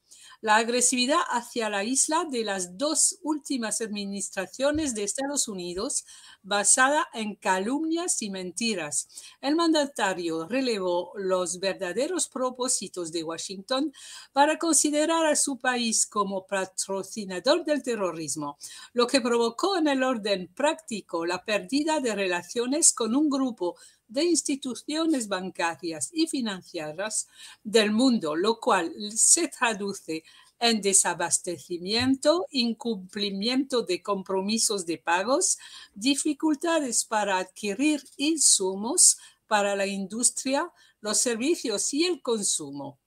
la agresividad hacia la isla de las dos últimas administraciones de Estados Unidos basada en calumnias y mentiras. El mandatario relevó los verdaderos propósitos de Washington para considerar a su país como patrocinador del terrorismo, lo que provocó en el orden práctico la pérdida de relaciones con un grupo de instituciones bancarias y financieras del mundo, lo cual se traduce en desabastecimiento, incumplimiento de compromisos de pagos, dificultades para adquirir insumos para la industria, los servicios y el consumo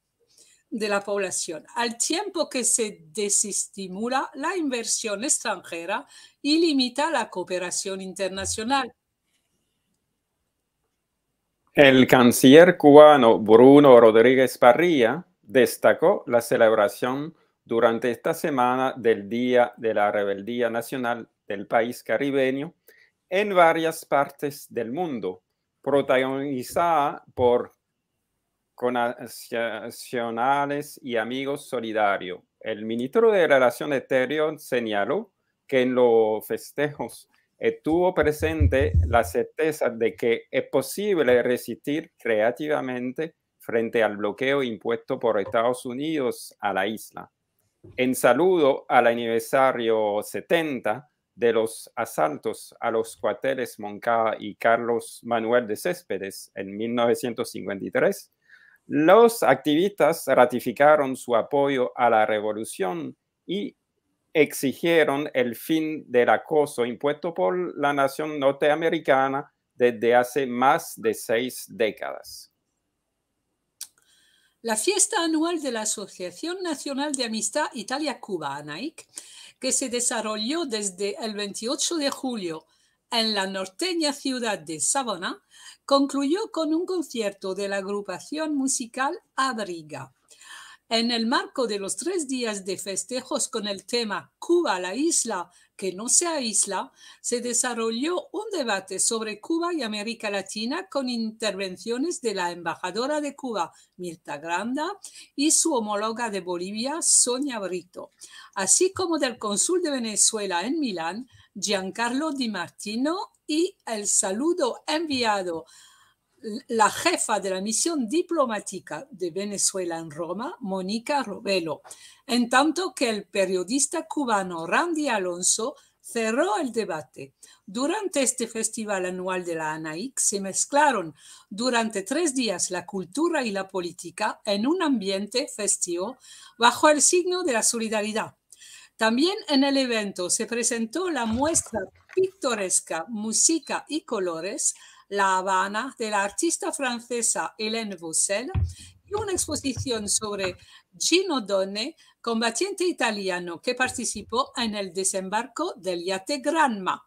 de la población, al tiempo que se desestimula la inversión extranjera y limita la cooperación internacional. El canciller cubano Bruno Rodríguez Parrilla destacó la celebración durante esta semana del Día de la Rebeldía Nacional del país caribeño en varias partes del mundo, protagonizada por connacionales y amigos solidarios. El ministro de Relaciones Exteriores señaló que en los festejos estuvo presente la certeza de que es posible resistir creativamente frente al bloqueo impuesto por Estados Unidos a la isla. En saludo al aniversario 70 de los asaltos a los cuarteles Moncada y Carlos Manuel de Céspedes en 1953, los activistas ratificaron su apoyo a la revolución y exigieron el fin del acoso impuesto por la nación norteamericana desde hace más de 6 décadas. La fiesta anual de la Asociación Nacional de Amistad Italia-Cuba, ANAIC, que se desarrolló desde el 28 de julio en la norteña ciudad de Savona, concluyó con un concierto de la agrupación musical Abriga. En el marco de los 3 días de festejos con el tema Cuba, la isla que no sea isla, se desarrolló un debate sobre Cuba y América Latina con intervenciones de la embajadora de Cuba, Mirta Granda, y su homóloga de Bolivia, Sonia Brito, así como del cónsul de Venezuela en Milán, Giancarlo Di Martino, y el saludo enviado la jefa de la misión diplomática de Venezuela en Roma, Mónica Robelo, en tanto que el periodista cubano Randy Alonso cerró el debate. Durante este festival anual de la ANAIC se mezclaron durante 3 días la cultura y la política en un ambiente festivo bajo el signo de la solidaridad. También en el evento se presentó la muestra pictoresca Música y Colores, La Habana, de la artista francesa Hélène Vaucel, y una exposición sobre Gino Donne, combatiente italiano que participó en el desembarco del yate Granma.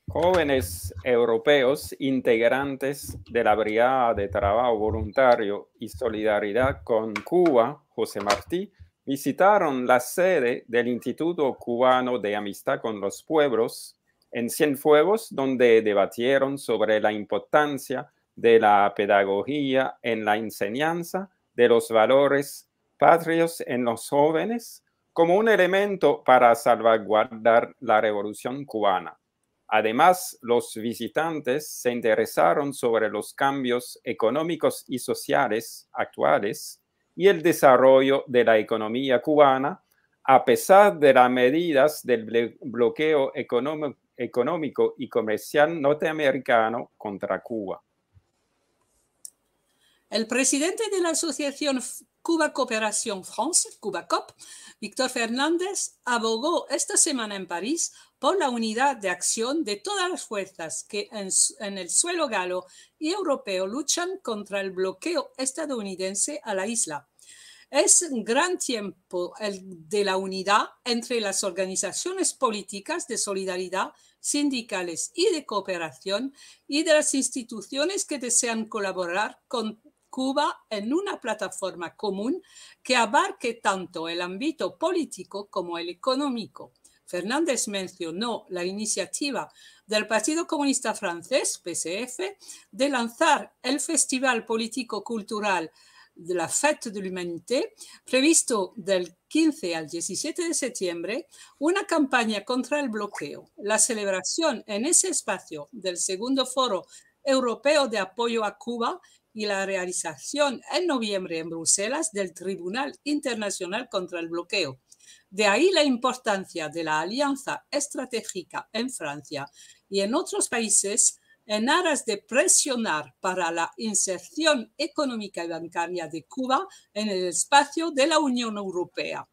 Jóvenes europeos integrantes de la Brigada de Trabajo Voluntario y Solidaridad con Cuba, José Martí, visitaron la sede del Instituto Cubano de Amistad con los Pueblos en Cienfuegos, donde debatieron sobre la importancia de la pedagogía en la enseñanza de los valores patrios en los jóvenes como un elemento para salvaguardar la Revolución cubana. Además, los visitantes se interesaron sobre los cambios económicos y sociales actuales y el desarrollo de la economía cubana, a pesar de las medidas del bloqueo económico y comercial norteamericano contra Cuba. El presidente de la Asociación Cuba Cooperación France, Cubacop, Víctor Fernández, abogó esta semana en París por la unidad de acción de todas las fuerzas que en el suelo galo y europeo luchan contra el bloqueo estadounidense a la isla. Es un gran tiempo el de la unidad entre las organizaciones políticas de solidaridad, sindicales y de cooperación y de las instituciones que desean colaborar con Cuba en una plataforma común que abarque tanto el ámbito político como el económico. Fernández mencionó la iniciativa del Partido Comunista Francés, PCF, de lanzar el Festival Político-Cultural de la Fête de l'Humanité, previsto del 15 al 17 de septiembre, una campaña contra el bloqueo, la celebración en ese espacio del segundo Foro Europeo de Apoyo a Cuba y la realización en noviembre en Bruselas del Tribunal Internacional contra el Bloqueo. De ahí la importancia de la alianza estratégica en Francia y en otros países en aras de presionar para la inserción económica y bancaria de Cuba en el espacio de la Unión Europea.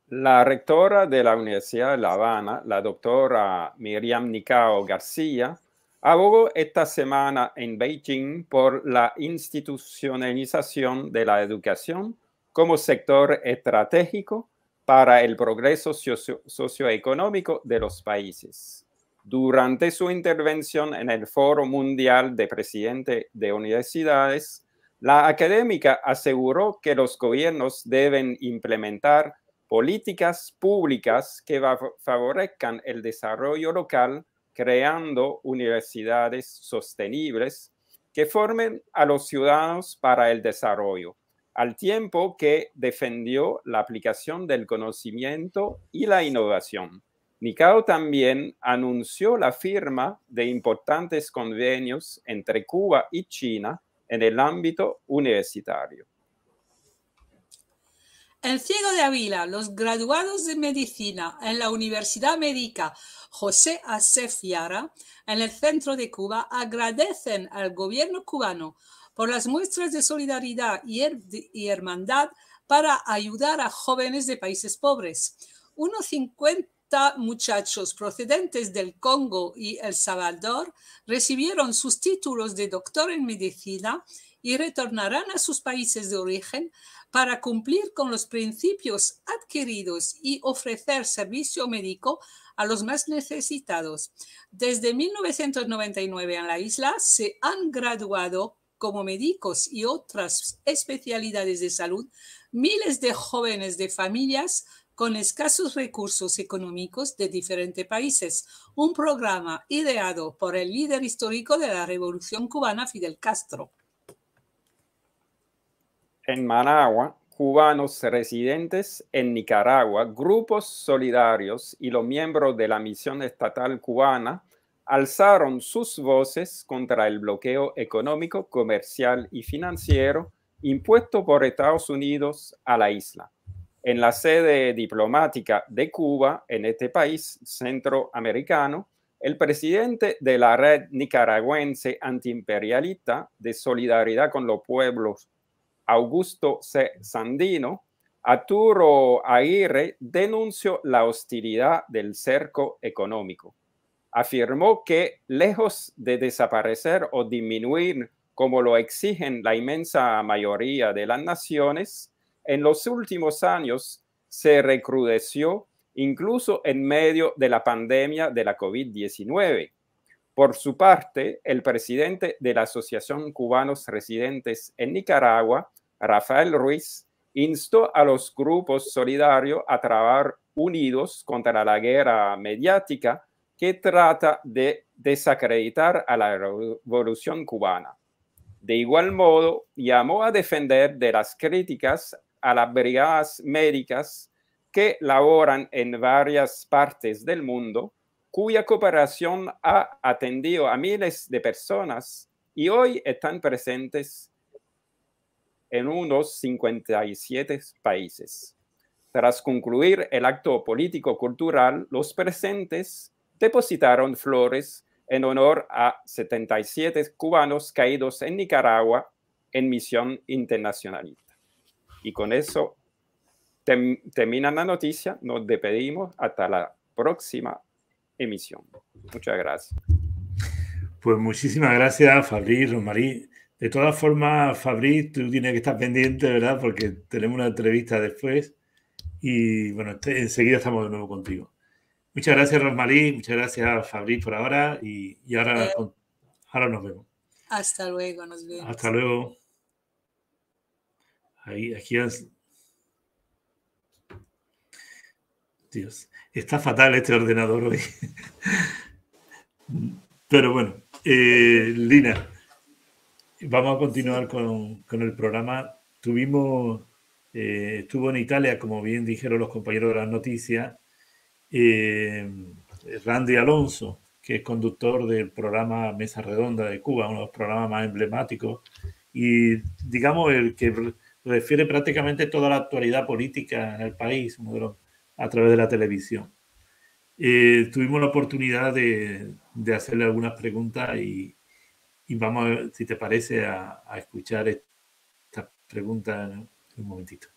La rectora de la Universidad de La Habana, la doctora Miriam Nicao García, abogó esta semana en Beijing por la institucionalización de la educación como sector estratégico para el progreso socioeconómico de los países. Durante su intervención en el Foro Mundial de Presidentes de Universidades, la académica aseguró que los gobiernos deben implementar políticas públicas que favorezcan el desarrollo local, creando universidades sostenibles que formen a los ciudadanos para el desarrollo, al tiempo que defendió la aplicación del conocimiento y la innovación. Nicao también anunció la firma de importantes convenios entre Cuba y China en el ámbito universitario. En Ciego de Ávila, los graduados de medicina en la Universidad Médica José Acef Yara, en el centro de Cuba, agradecen al gobierno cubano por las muestras de solidaridad y hermandad para ayudar a jóvenes de países pobres. Unos 50 muchachos procedentes del Congo y El Salvador recibieron sus títulos de doctor en medicina y retornarán a sus países de origen para cumplir con los principios adquiridos y ofrecer servicio médico a los más necesitados. Desde 1999 en la isla se han graduado como médicos y otras especialidades de salud miles de jóvenes de familias con escasos recursos económicos de diferentes países. Un programa ideado por el líder histórico de la Revolución Cubana, Fidel Castro. En Managua, cubanos residentes en Nicaragua, grupos solidarios y los miembros de la misión estatal cubana alzaron sus voces contra el bloqueo económico, comercial y financiero impuesto por Estados Unidos a la isla. En la sede diplomática de Cuba, en este país centroamericano, el presidente de la red nicaragüense antiimperialista de solidaridad con los pueblos, Augusto C. Sandino, Arturo Aguirre, denunció la hostilidad del cerco económico. Afirmó que, lejos de desaparecer o disminuir como lo exigen la inmensa mayoría de las naciones, en los últimos años se recrudeció incluso en medio de la pandemia de la COVID-19. Por su parte, el presidente de la Asociación Cubanos Residentes en Nicaragua, Rafael Ruiz, instó a los grupos solidarios a trabajar unidos contra la guerra mediática que trata de desacreditar a la revolución cubana. De igual modo, llamó a defender de las críticas a las brigadas médicas que laboran en varias partes del mundo, cuya cooperación ha atendido a miles de personas y hoy están presentes en unos 57 países. Tras concluir el acto político-cultural, los presentes depositaron flores en honor a 77 cubanos caídos en Nicaragua en misión internacionalista. Y con eso termina la noticia. Nos despedimos hasta la próxima emisión. Muchas gracias. Pues muchísimas gracias, Fabri, Rosmarie. De todas formas, Fabri, tú tienes que estar pendiente, ¿verdad? Porque tenemos una entrevista después y, bueno, enseguida estamos de nuevo contigo. Muchas gracias, Rosmarie. Muchas gracias, Fabri, por ahora y ahora nos vemos. Hasta luego, nos vemos. Hasta luego. Aquí Dios, está fatal este ordenador hoy. Pero bueno, Lina, vamos a continuar con el programa. Estuvo en Italia, como bien dijeron los compañeros de las noticias, Randy Alonso, que es conductor del programa Mesa Redonda de Cuba, uno de los programas más emblemáticos y, digamos, el que refiere prácticamente toda la actualidad política en el país a través de la televisión. Tuvimos la oportunidad de hacerle algunas preguntas y vamos, a ver, si te parece, a escuchar estas preguntas en un momentito.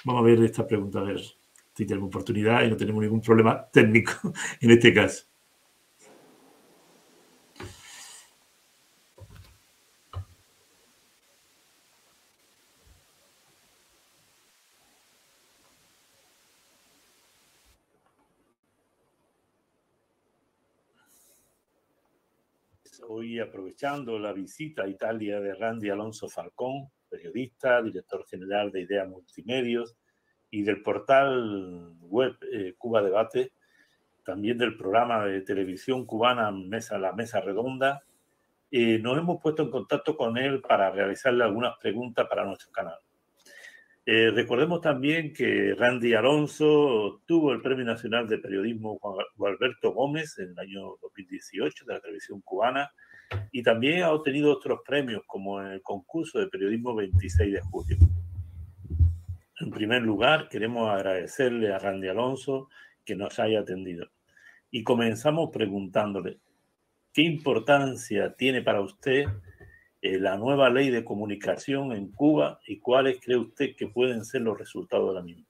Vamos a ver esta pregunta, a ver si tenemos oportunidad y no tenemos ningún problema técnico en este caso. Hoy, aprovechando la visita a Italia de Randy Alonso Falcón, periodista, director general de Idea Multimedios y del portal web Cuba Debate, también del programa de televisión cubana La Mesa Redonda, nos hemos puesto en contacto con él para realizarle algunas preguntas para nuestro canal. Recordemos también que Randy Alonso obtuvo el Premio Nacional de Periodismo Juan Alberto Gómez en el año 2018 de la televisión cubana y también ha obtenido otros premios como en el concurso de periodismo 26 de julio. En primer lugar, queremos agradecerle a Randy Alonso que nos haya atendido y comenzamos preguntándole ¿qué importancia tiene para usted la nueva ley de comunicación en Cuba y cuáles cree usted que pueden ser los resultados de la misma?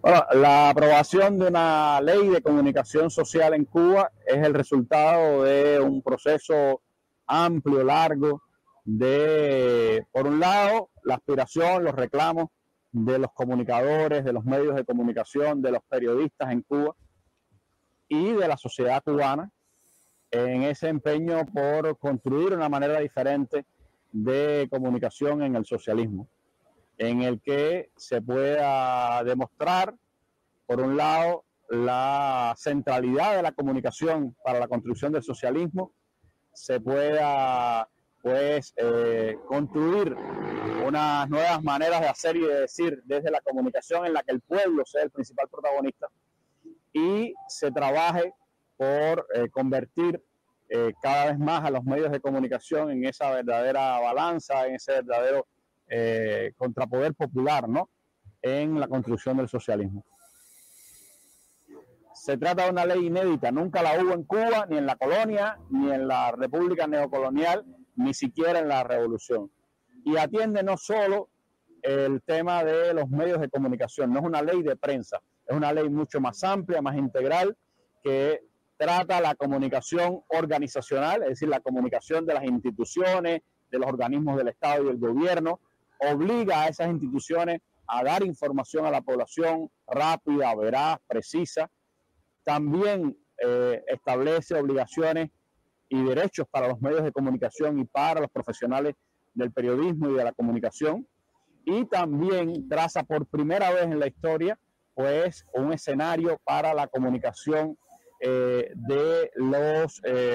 Bueno, la aprobación de una ley de comunicación social en Cuba es el resultado de un proceso amplio, largo, de, por un lado, la aspiración, los reclamos de los comunicadores, de los medios de comunicación, de los periodistas en Cuba y de la sociedad cubana en ese empeño por construir una manera diferente de comunicación en el socialismo, en el que se pueda demostrar, por un lado, la centralidad de la comunicación para la construcción del socialismo, se pueda pues construir unas nuevas maneras de hacer y de decir desde la comunicación en la que el pueblo sea el principal protagonista y se trabaje por convertir cada vez más a los medios de comunicación en esa verdadera balanza, en ese verdadero contrapoder popular, ¿no?, en la construcción del socialismo. Se trata de una ley inédita, nunca la hubo en Cuba, ni en la colonia, ni en la república neocolonial, ni siquiera en la revolución. Y atiende no solo el tema de los medios de comunicación, no es una ley de prensa, es una ley mucho más amplia, más integral, que trata la comunicación organizacional, es decir, la comunicación de las instituciones, de los organismos del Estado y del gobierno, obliga a esas instituciones a dar información a la población rápida, veraz, precisa. También establece obligaciones y derechos para los medios de comunicación y para los profesionales del periodismo y de la comunicación. Y también traza por primera vez en la historia pues un escenario para la comunicación de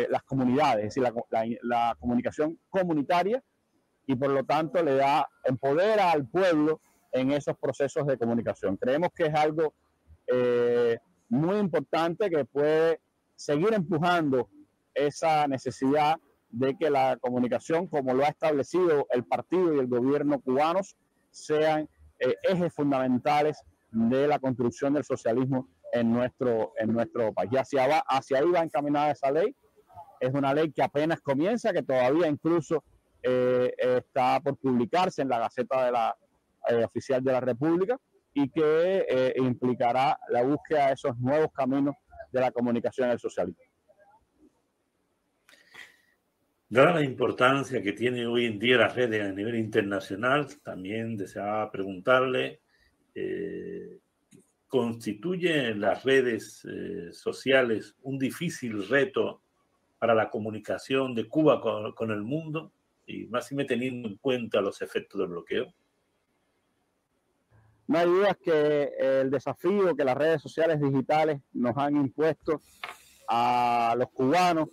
las comunidades, es decir, la comunicación comunitaria, y por lo tanto le da, empodera al pueblo en esos procesos de comunicación. Creemos que es algo muy importante que puede seguir empujando esa necesidad de que la comunicación, como lo ha establecido el partido y el gobierno cubanos, sean ejes fundamentales de la construcción del socialismo en nuestro país. Y hacia ahí va encaminada esa ley. Es una ley que apenas comienza, que todavía incluso está por publicarse en la Gaceta de la Oficial de la República, y que implicará la búsqueda de esos nuevos caminos de la comunicación en el socialismo. Dada la importancia que tiene hoy en día las redes a nivel internacional, también deseaba preguntarle, ¿constituyen las redes sociales un difícil reto para la comunicación de Cuba con el mundo? Y más teniendo en cuenta los efectos del bloqueo. No hay dudas que el desafío que las redes sociales digitales nos han impuesto a los cubanos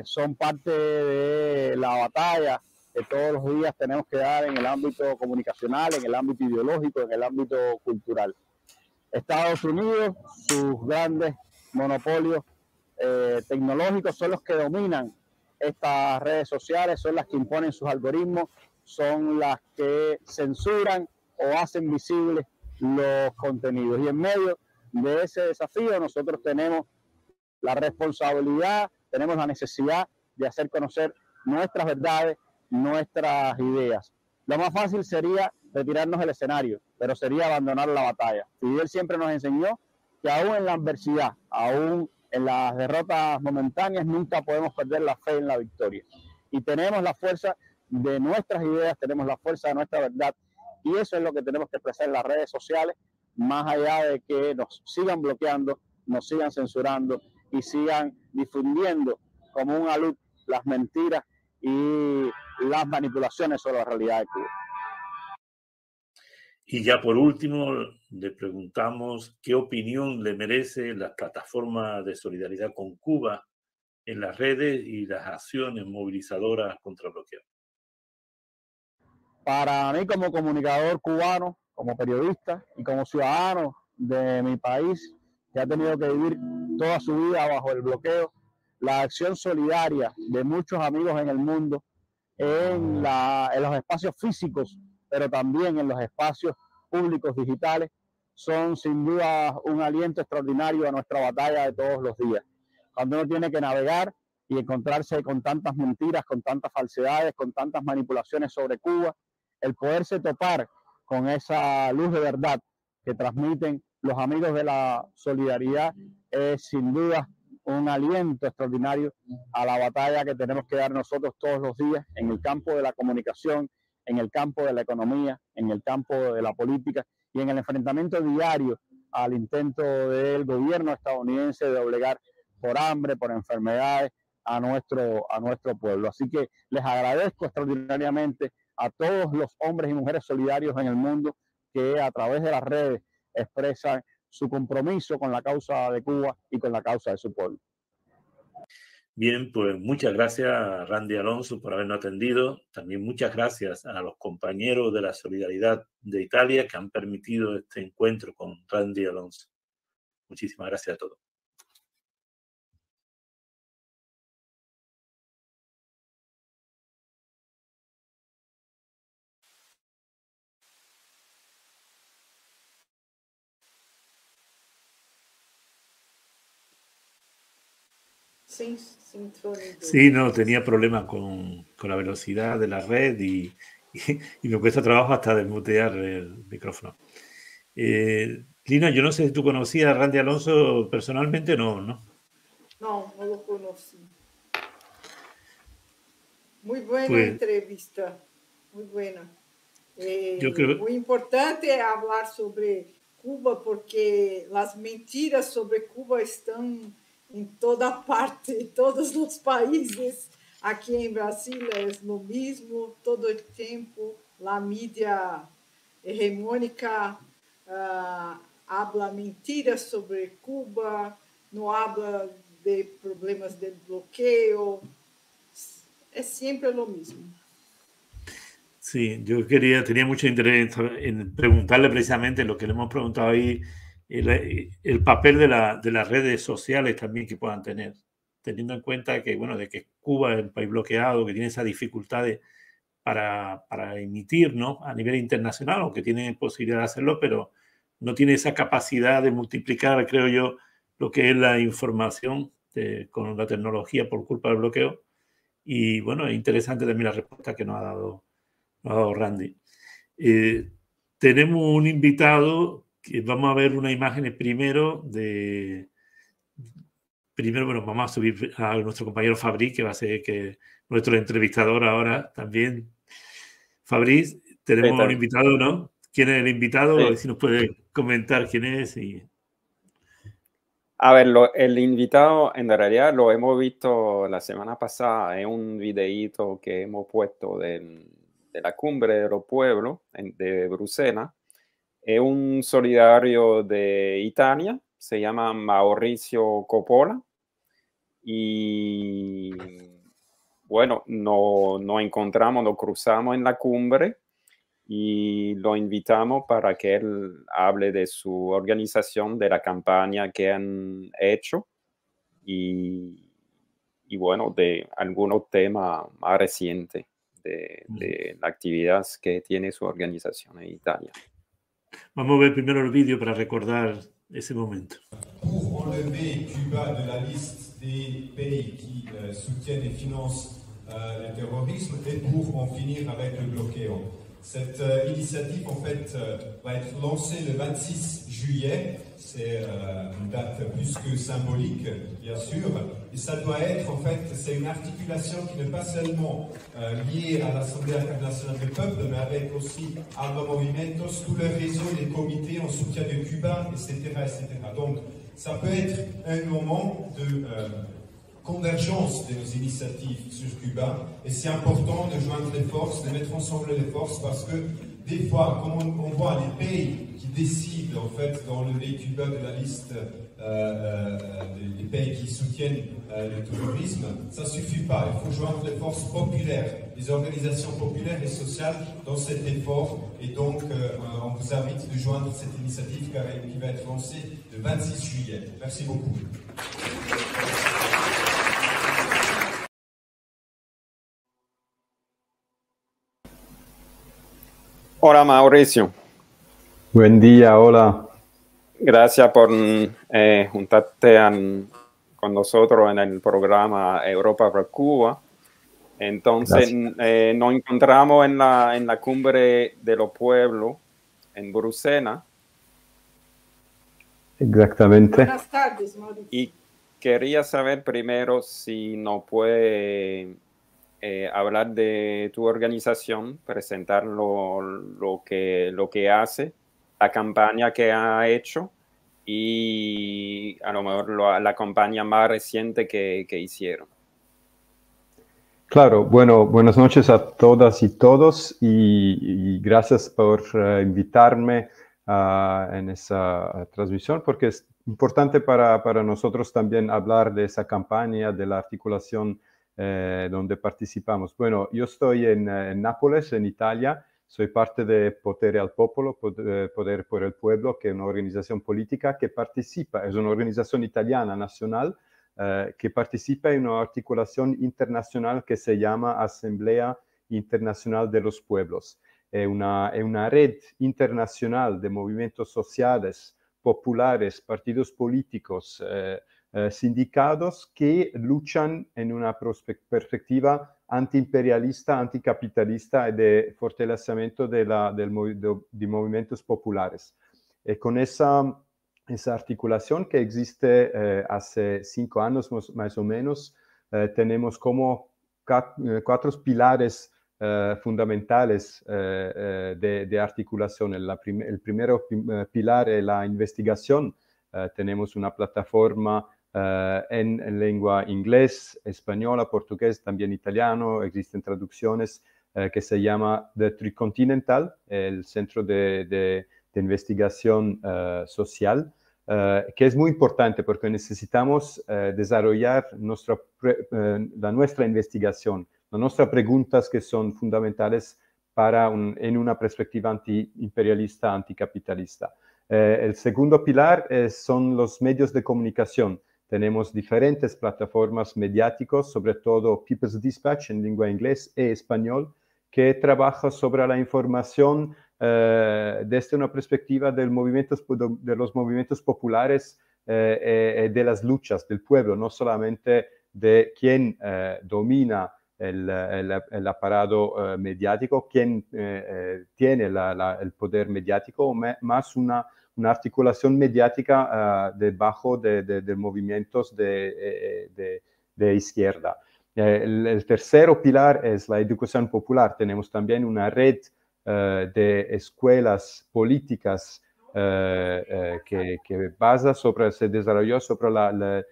son parte de la batalla que todos los días tenemos que dar en el ámbito comunicacional, en el ámbito ideológico, en el ámbito cultural. Estados Unidos, sus grandes monopolios tecnológicos son los que dominan estas redes sociales, son las que imponen sus algoritmos, son las que censuran o hacen visibles los contenidos. Y en medio de ese desafío nosotros tenemos la responsabilidad, tenemos la necesidad de hacer conocer nuestras verdades, nuestras ideas. Lo más fácil sería retirarnos del escenario, pero sería abandonar la batalla. Fidel siempre nos enseñó que aún en la adversidad, aún en las derrotas momentáneas, nunca podemos perder la fe en la victoria. Y tenemos la fuerza de nuestras ideas, tenemos la fuerza de nuestra verdad, y eso es lo que tenemos que expresar en las redes sociales, más allá de que nos sigan bloqueando, nos sigan censurando y sigan difundiendo como una luz las mentiras y las manipulaciones sobre la realidad de Cuba. Y ya por último, le preguntamos qué opinión le merece la plataforma de solidaridad con Cuba en las redes y las acciones movilizadoras contra el bloqueo. Para mí, como comunicador cubano, como periodista y como ciudadano de mi país, que ha tenido que vivir toda su vida bajo el bloqueo, la acción solidaria de muchos amigos en el mundo, en los espacios físicos, pero también en los espacios públicos digitales, son sin duda un aliento extraordinario a nuestra batalla de todos los días. Cuando uno tiene que navegar y encontrarse con tantas mentiras, con tantas falsedades, con tantas manipulaciones sobre Cuba, el poderse topar con esa luz de verdad que transmiten los amigos de la solidaridad es sin duda un aliento extraordinario a la batalla que tenemos que dar nosotros todos los días en el campo de la comunicación, en el campo de la economía, en el campo de la política y en el enfrentamiento diario al intento del gobierno estadounidense de obligar por hambre, por enfermedades a nuestro pueblo. Así que les agradezco extraordinariamente a todos los hombres y mujeres solidarios en el mundo que a través de las redes expresan su compromiso con la causa de Cuba y con la causa de su pueblo. Bien, pues muchas gracias, Randy Alonso, por habernos atendido. También muchas gracias a los compañeros de la Solidaridad de Italia que han permitido este encuentro con Randy Alonso. Muchísimas gracias a todos. Sí, no, tenía problemas con la velocidad de la red y me cuesta trabajo hasta desmutear el micrófono. Lina, yo no sé si tú conocías a Randy Alonso personalmente, ¿no? No, no lo conocí. Muy buena Pues, entrevista, muy buena. yo creo... Muy importante hablar sobre Cuba porque las mentiras sobre Cuba están en toda parte, en todos los países. Aquí en Brasil es lo mismo, todo el tiempo. La media hegemónica habla mentiras sobre Cuba, no habla de problemas del bloqueo. Es siempre lo mismo. Sí, yo tenía mucho interés en preguntarle precisamente lo que le hemos preguntado ahí, el papel de las redes sociales también que puedan tener, teniendo en cuenta que, bueno, de que Cuba es el país bloqueado, que tiene esas dificultades para emitir, ¿no?, a nivel internacional, aunque tiene posibilidad de hacerlo, pero no tiene esa capacidad de multiplicar, creo yo, lo que es la información con la tecnología por culpa del bloqueo. Y, bueno, es interesante también la respuesta que nos ha dado Randy. Tenemos un invitado que vamos a ver unas imágenes primero, bueno, vamos a subir a nuestro compañero Fabriz, que va a ser nuestro entrevistador ahora también. Fabriz, tenemos un invitado, ¿no? ¿Quién es el invitado? Sí. A ver si nos puede comentar quién es. A ver, el invitado en realidad lo hemos visto la semana pasada en un videíto que hemos puesto de la Cumbre de los Pueblos de Bruselas. Es un solidario de Italia, se llama Mauricio Coppola. Y bueno, nos encontramos, nos cruzamos en la cumbre y lo invitamos para que él hable de su organización, de la campaña que han hecho y bueno, de algunos temas más recientes de la actividad que tiene su organización en Italia. Vamos a ver primero el vídeo para recordar ese momento. Pour enlever Cuba de la liste des pays qui soutiennent et financent le terrorisme et pour en finir avec le bloqueo. Cette initiative, en fait, va être lancée le 26 juillet. C'est une date plus que symbolique, bien sûr. Et ça doit être, en fait, c'est une articulation qui n'est pas seulement liée à l'Assemblée internationale des peuples, mais avec aussi Alma Movimentos, tout le réseau des comités en soutien de Cuba, etc., etc. Donc, ça peut être un moment de convergence de nos initiatives sur Cuba, et c'est important de joindre les forces, de mettre ensemble les forces, parce que des fois, quand on voit les pays qui décident en fait d'enlever Cuba de la liste des pays qui soutiennent le terrorisme, ça ne suffit pas. Il faut joindre les forces populaires, les organisations populaires et sociales dans cet effort, et donc on vous invite de joindre cette initiative qui va être lancée le 26 juillet. Merci beaucoup. Hola Mauricio. Buen día, hola. Gracias por juntarte con nosotros en el programa Europa por Cuba. Entonces, nos encontramos en la Cumbre de los Pueblos en Bruselas. Exactamente. Buenas tardes, Mauricio. Y quería saber primero si no puede hablar de tu organización, presentar lo que hace, la campaña que ha hecho y a lo mejor la campaña más reciente que hicieron. Claro, bueno, buenas noches a todas y todos y gracias por invitarme en esa transmisión porque es importante para nosotros también hablar de esa campaña, de la articulación donde participamos. Bueno, yo estoy en Nápoles, en Italia, soy parte de Potere al Popolo, Poder por el Pueblo, que es una organización política que participa, es una organización italiana nacional que participa en una articulación internacional que se llama Asamblea Internacional de los Pueblos. Es una red internacional de movimientos sociales, populares, partidos políticos, sindicados que luchan en una perspectiva antiimperialista, anticapitalista y de fortalecimiento de movimientos populares. Con esa articulación que existe hace 5 años más o menos, tenemos como 4 pilares fundamentales de articulación. El primer pilar es la investigación. Tenemos una plataforma en lengua inglés, española, portugués, también italiano. Existen traducciones que se llama The Tricontinental, el centro de investigación social, que es muy importante porque necesitamos desarrollar nuestra investigación, nuestras preguntas que son fundamentales en una perspectiva antiimperialista, anticapitalista. El segundo pilar son los medios de comunicación. Tenemos diferentes plataformas mediáticas, sobre todo People's Dispatch en lengua inglés y español, que trabaja sobre la información desde una perspectiva de los movimientos populares, de las luchas del pueblo, no solamente de quién domina el aparato mediático, quién tiene el poder mediático, más una articulación mediática debajo de movimientos de izquierda. El tercer pilar es la educación popular. Tenemos también una red de escuelas políticas que se desarrolló sobre la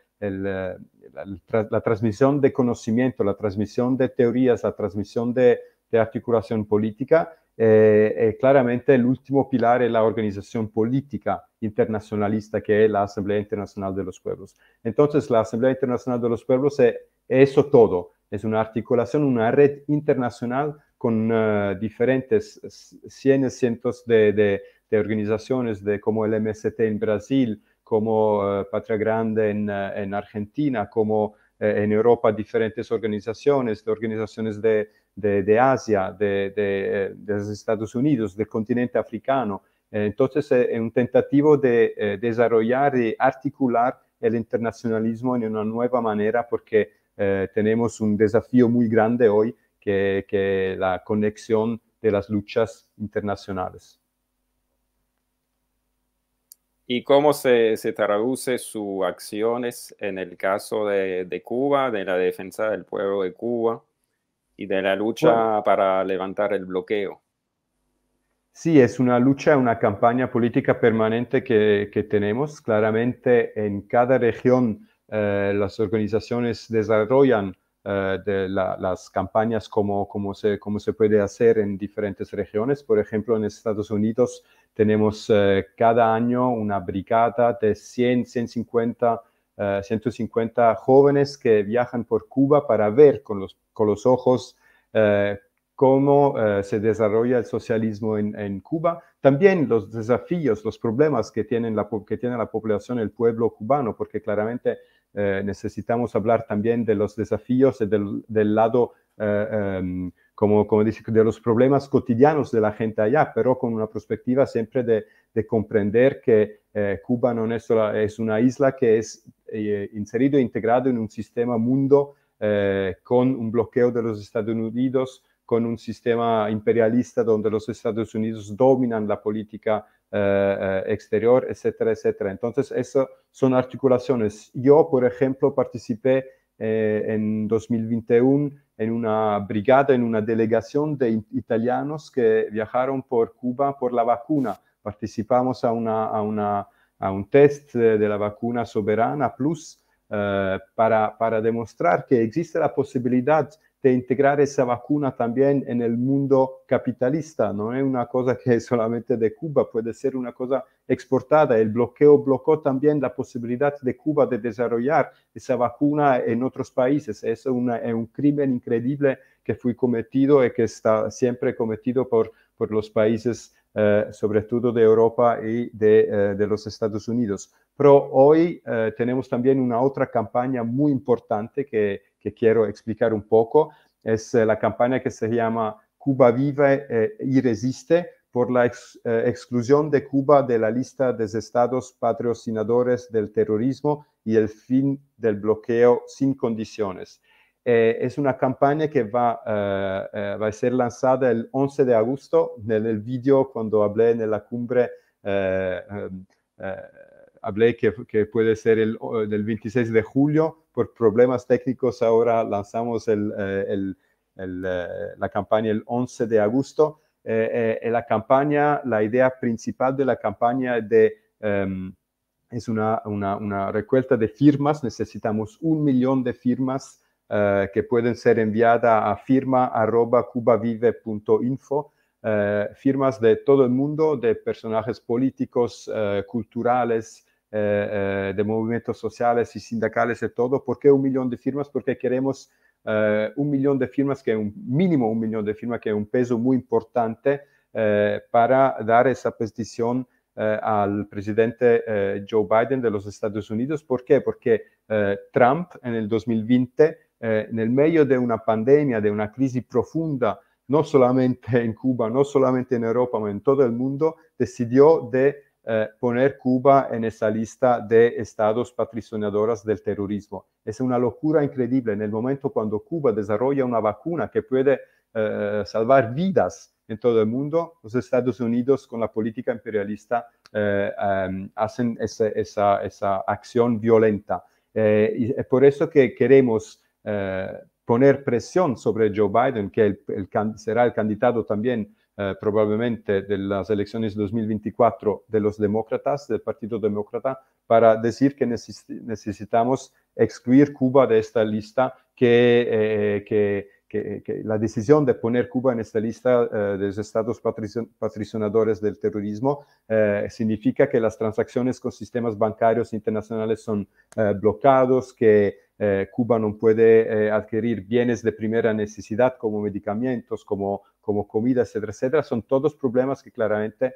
transmisión de conocimiento, la transmisión de teorías, la transmisión de articulación política. Claramente el último pilar es la organización política internacionalista, que es la Asamblea Internacional de los Pueblos. Entonces, la Asamblea Internacional de los Pueblos es eso todo. Es una articulación, una red internacional con diferentes cientos de organizaciones, como el MST en Brasil, como Patria Grande en Argentina, como en Europa diferentes organizaciones de Asia, de los Estados Unidos, del continente africano. Entonces, es un tentativo de desarrollar y articular el internacionalismo en una nueva manera, porque tenemos un desafío muy grande hoy, que la conexión de las luchas internacionales. ¿Y cómo se traduce sus acciones en el caso de Cuba, de la defensa del pueblo de Cuba y de la lucha para levantar el bloqueo? Sí, es una lucha, una campaña política permanente que tenemos. Claramente, en cada región las organizaciones desarrollan las campañas como se puede hacer en diferentes regiones. Por ejemplo, en Estados Unidos tenemos cada año una brigada de 150 jóvenes que viajan por Cuba para ver con los ojos cómo se desarrolla el socialismo en Cuba. También los desafíos, los problemas que tiene la población, el pueblo cubano, porque claramente necesitamos hablar también de los desafíos del lado, como dice, de los problemas cotidianos de la gente allá, pero con una perspectiva siempre de comprender que Cuba no es una isla que es inserido e integrado en un sistema mundo con un bloqueo de los Estados Unidos, con un sistema imperialista donde los Estados Unidos dominan la política exterior, etcétera, etcétera. Entonces, eso son articulaciones. Yo, por ejemplo, participé en 2021 en una brigada, en una delegación de italianos que viajaron por Cuba por la vacuna. Participamos a un test de la vacuna Soberana Plus para demostrar que existe la posibilidad de integrar esa vacuna también en el mundo capitalista. No es una cosa que es solamente de Cuba, puede ser una cosa exportada. El bloqueo blocó también la posibilidad de Cuba de desarrollar esa vacuna en otros países. Es un crimen increíble que fue cometido y que está siempre cometido por los países, sobre todo de Europa y de los Estados Unidos. Pero hoy tenemos también una otra campaña muy importante que quiero explicar un poco. Es la campaña que se llama Cuba vive y resiste, por la exclusión de Cuba de la lista de estados patrocinadores del terrorismo y el fin del bloqueo sin condiciones. Es una campaña que va a ser lanzada el 11 de agosto. En el vídeo, cuando hablé en la cumbre, hablé que puede ser del 26 de julio. Por problemas técnicos ahora lanzamos la campaña el 11 de agosto. La idea principal de la campaña es una recolecta de firmas. Necesitamos 1 millón de firmas que pueden ser enviadas a firma@cubavive.info. Firmas de todo el mundo, de personajes políticos, culturales, de movimientos sociales y sindicales, de todo. ¿Por qué 1 millón de firmas? Porque queremos 1 millón de firmas, mínimo 1 millón de firmas, que es un peso muy importante para dar esa petición al presidente Joe Biden de los Estados Unidos. ¿Por qué? Porque Trump en el 2020, en el medio de una pandemia, de una crisis profunda, no solamente en Cuba, no solamente en Europa, sino en todo el mundo, decidió de poner Cuba en esa lista de estados patrocinadores del terrorismo. Es una locura increíble. En el momento cuando Cuba desarrolla una vacuna que puede salvar vidas en todo el mundo, los Estados Unidos, con la política imperialista, hacen esa acción violenta. Y es por eso que queremos poner presión sobre Joe Biden, que será el candidato también probablemente de las elecciones 2024 de los demócratas, del Partido Demócrata, para decir que necesitamos excluir Cuba de esta lista, que la decisión de poner Cuba en esta lista de los estados patrocinadores del terrorismo significa que las transacciones con sistemas bancarios internacionales son bloqueados, que Cuba no puede adquirir bienes de primera necesidad como medicamentos, como comida, etcétera, etcétera. Son todos problemas que claramente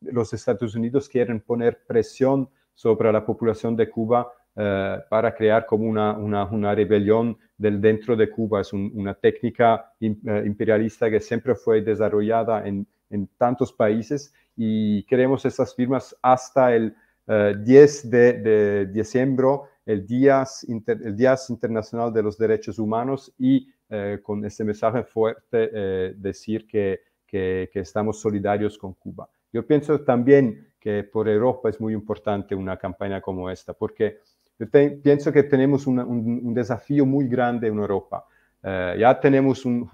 los Estados Unidos quieren poner presión sobre la población de Cuba para crear como una rebelión dentro de Cuba. Es una técnica imperialista que siempre fue desarrollada en tantos países, y queremos esas firmas hasta el 10 de diciembre, el Día Internacional de los Derechos Humanos, y con ese mensaje fuerte decir que estamos solidarios con Cuba. Yo pienso también que por Europa es muy importante una campaña como esta, porque yo pienso que tenemos un desafío muy grande en Europa. Ya tenemos un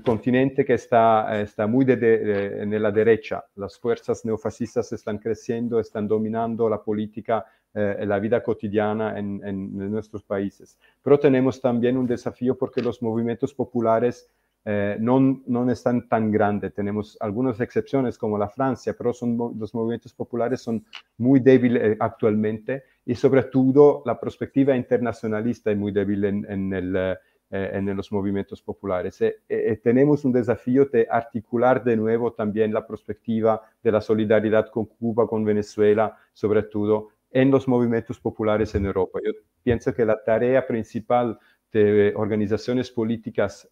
continente que está muy en la derecha. Las fuerzas neofascistas están creciendo, están dominando la política, la vida cotidiana en nuestros países. Pero tenemos también un desafío porque los movimientos populares no están tan grandes. Tenemos algunas excepciones como la Francia, pero los movimientos populares son muy débiles actualmente, y sobre todo la perspectiva internacionalista es muy débil en los movimientos populares. Tenemos un desafío de articular de nuevo también la perspectiva de la solidaridad con Cuba, con Venezuela, sobre todo en los movimientos populares en Europa. Yo pienso que la tarea principal de organizaciones políticas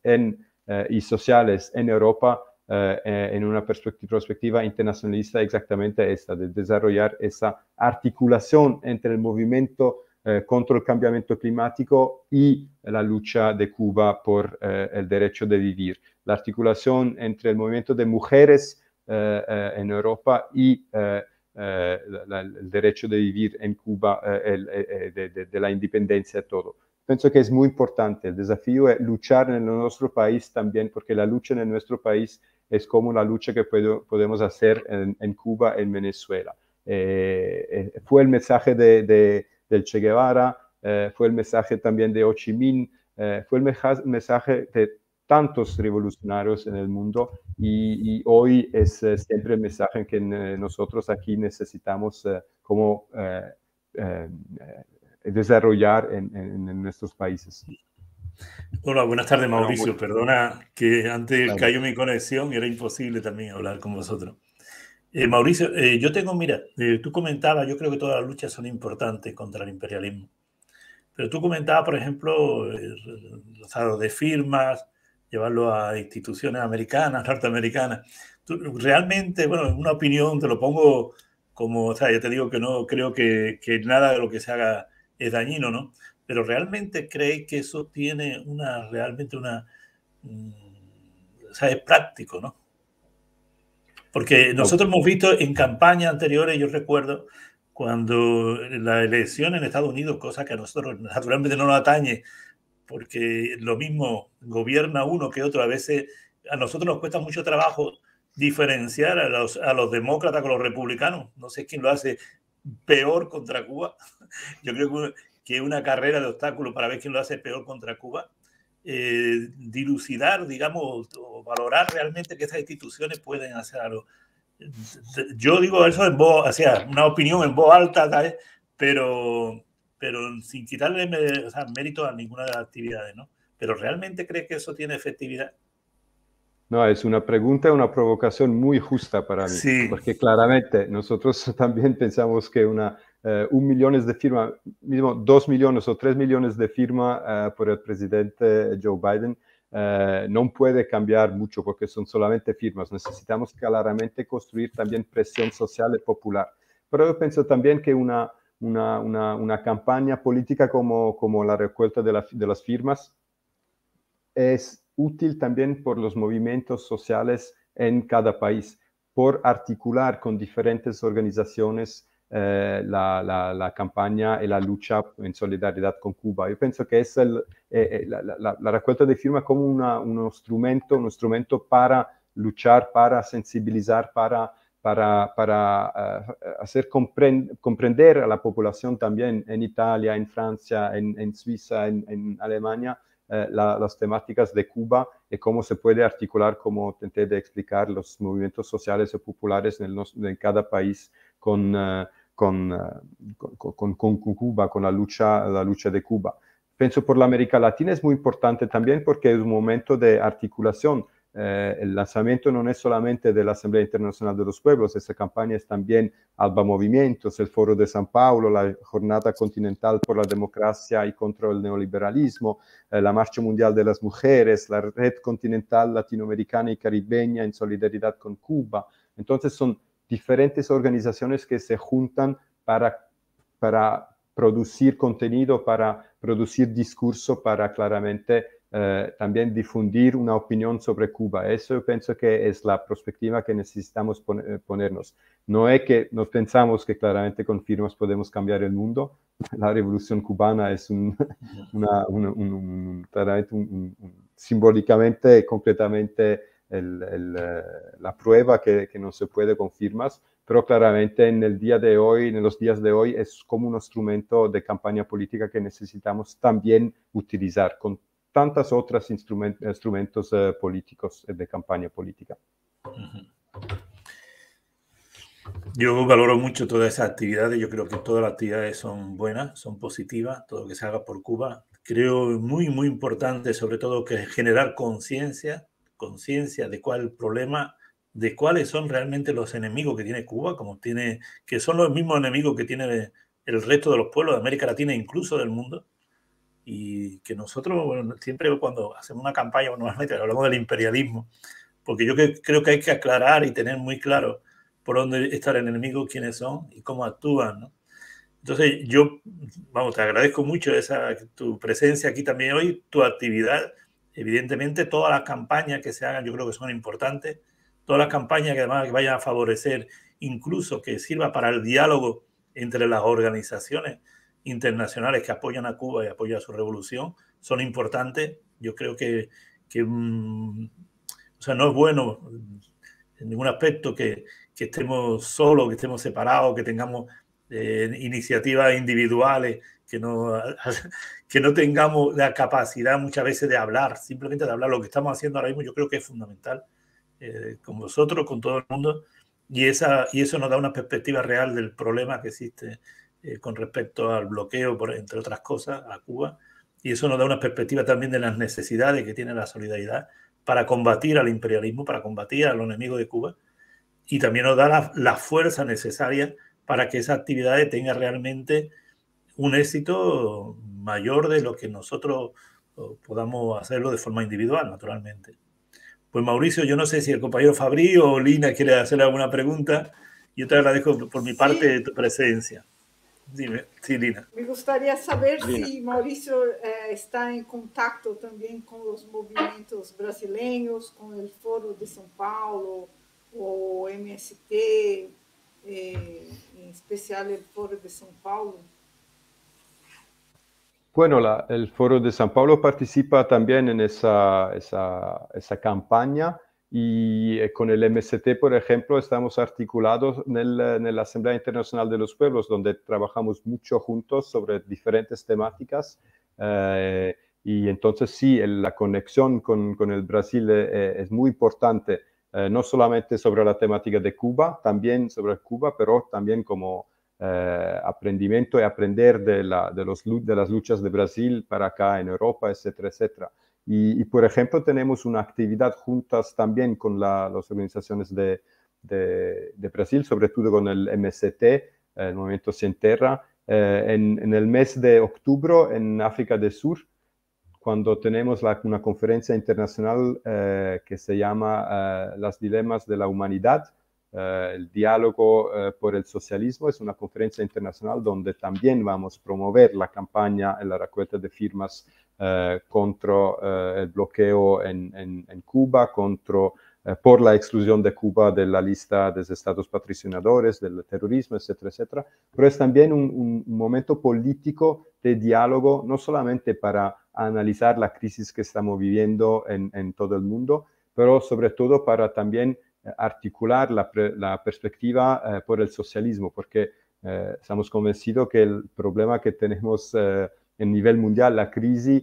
y sociales en Europa, en una perspectiva internacionalista, exactamente esta, de desarrollar esa articulación entre el movimiento contra el cambio climático y la lucha de Cuba por el derecho de vivir. La articulación entre el movimiento de mujeres en Europa y el derecho de vivir en Cuba, de la independencia, todo. Pienso que es muy importante. El desafío es luchar en nuestro país también, porque la lucha en nuestro país es como la lucha que podemos hacer en Cuba, en Venezuela. Fue el mensaje del Che Guevara, fue el mensaje también de Ho Chi Minh, fue el mensaje de tantos revolucionarios en el mundo y hoy es siempre el mensaje que nosotros aquí necesitamos desarrollar en nuestros países. Hola, buenas tardes, Mauricio. Perdona que antes Claro. cayó mi conexión y era imposible también hablar con vosotros. Mauricio, yo tengo, mira, tú comentabas, yo creo que todas las luchas son importantes contra el imperialismo, pero tú comentabas, por ejemplo, lo de firmas, llevarlo a instituciones americanas, norteamericanas. Tú, realmente, bueno, en una opinión te lo pongo como, o sea, ya te digo que no creo que nada de lo que se haga es dañino, ¿no? Pero realmente creéis que eso tiene realmente una, o sea, es práctico, ¿no? Porque nosotros hemos visto en campañas anteriores, yo recuerdo, cuando la elección en Estados Unidos, cosa que a nosotros naturalmente no nos atañe, porque lo mismo gobierna uno que otro, a veces a nosotros nos cuesta mucho trabajo diferenciar a los demócratas con los republicanos. No sé quién lo hace peor contra Cuba. Yo creo que es una carrera de obstáculos para ver quién lo hace peor contra Cuba. Dilucidar, digamos, o valorar realmente que estas instituciones pueden hacer algo. Yo digo eso en voz, o sea, una opinión en voz alta, ¿sabes? Pero sin quitarle mérito a ninguna de las actividades, ¿no? Pero ¿realmente cree que eso tiene efectividad? No, es una pregunta, una provocación muy justa para mí, sí. Porque claramente nosotros también pensamos que 1 millón de firmas, mismo 2 millones o 3 millones de firmas por el presidente Joe Biden no puede cambiar mucho porque son solamente firmas. Necesitamos claramente construir también presión social y popular. Pero yo pienso también que una campaña política como la recolecta de las firmas es útil también por los movimientos sociales en cada país, por articular con diferentes organizaciones la campaña y la lucha en solidaridad con Cuba. Yo pienso que es la recolecta de firmas como un instrumento para luchar, para sensibilizar, para hacer comprender a la población también en Italia, en Francia, en Suiza, en Alemania, las temáticas de Cuba y cómo se puede articular, como intenté de explicar, los movimientos sociales y populares en cada país con Cuba, con la lucha de Cuba. Pienso por la América Latina es muy importante también porque es un momento de articulación. El lanzamiento no es solamente de la Asamblea Internacional de los Pueblos, esa campaña es también Alba Movimientos, el Foro de San Paulo, la Jornada Continental por la Democracia y contra el Neoliberalismo, la Marcha Mundial de las Mujeres, la Red Continental Latinoamericana y Caribeña en solidaridad con Cuba. Entonces son diferentes organizaciones que se juntan para producir contenido, para producir discurso, para claramente también difundir una opinión sobre Cuba. Eso yo pienso que es la perspectiva que necesitamos ponernos. No es que nos pensamos que claramente con firmas podemos cambiar el mundo. La revolución cubana es simbólicamente, concretamente la prueba que no se puede con firmas, pero claramente en los días de hoy es como un instrumento de campaña política que necesitamos también utilizar con tantas otras instrumentos políticos de campaña política. Yo valoro mucho todas esas actividades. Yo creo que todas las actividades son buenas, son positivas, todo lo que se haga por Cuba. Creo muy, muy importante, sobre todo, que generar conciencia de cuál es el problema, de cuáles son realmente los enemigos que tiene Cuba, que son los mismos enemigos que tiene el resto de los pueblos de América Latina, incluso del mundo. Y que nosotros, bueno, siempre cuando hacemos una campaña, normalmente hablamos del imperialismo, porque yo creo que hay que aclarar y tener muy claro por dónde está el enemigo, quiénes son y cómo actúan, ¿no? Entonces, yo, vamos, te agradezco mucho tu presencia aquí también hoy, tu actividad. Evidentemente, todas las campañas que se hagan yo creo que son importantes. Todas las campañas que además vayan a favorecer, incluso que sirva para el diálogo entre las organizaciones internacionales que apoyan a Cuba y apoyan a su revolución, son importantes. Yo creo que o sea, no es bueno en ningún aspecto que estemos solos, que estemos separados, que tengamos iniciativas individuales, que no tengamos la capacidad muchas veces de hablar, simplemente de hablar. Lo que estamos haciendo ahora mismo yo creo que es fundamental, con vosotros, con todo el mundo, y eso nos da una perspectiva real del problema que existe con respecto al bloqueo, entre otras cosas, a Cuba, y eso nos da una perspectiva también de las necesidades que tiene la solidaridad para combatir al imperialismo, para combatir a los enemigos de Cuba, y también nos da la fuerza necesaria para que esa actividad tenga realmente un éxito mayor de lo que nosotros podamos hacerlo de forma individual, naturalmente. Pues Mauricio, yo no sé si el compañero Fabri o Lina quiere hacerle alguna pregunta. Yo te agradezco por mi parte tu presencia. Dime, sí, Lina. Me gustaría saber Lina. si Mauricio está en contacto también con los movimientos brasileños, con el Foro de São Paulo o MST, en especial el Foro de São Paulo. Bueno, el Foro de San Pablo participa también en esa campaña y con el MST, por ejemplo, estamos articulados en la Asamblea Internacional de los Pueblos, donde trabajamos mucho juntos sobre diferentes temáticas. Y entonces sí, la conexión con el Brasil es muy importante, no solamente sobre la temática de Cuba, también sobre Cuba, pero también como aprendimiento y aprender de las luchas de Brasil para acá en Europa, etcétera, etcétera. Y por ejemplo, tenemos una actividad juntas también con las organizaciones de Brasil, sobre todo con el MST, el Movimiento Sin Terra, en el mes de octubre en África del Sur, cuando tenemos una conferencia internacional que se llama Los Dilemas de la Humanidad, el diálogo por el socialismo. Es una conferencia internacional donde también vamos a promover la campaña en la recolecta de firmas contra el bloqueo en Cuba, por la exclusión de Cuba de la lista de estados patrocinadores del terrorismo, etcétera, etcétera. Pero es también un momento político de diálogo, no solamente para analizar la crisis que estamos viviendo en todo el mundo, pero sobre todo para también articular la perspectiva por el socialismo, porque estamos convencidos que el problema que tenemos en nivel mundial, la crisis,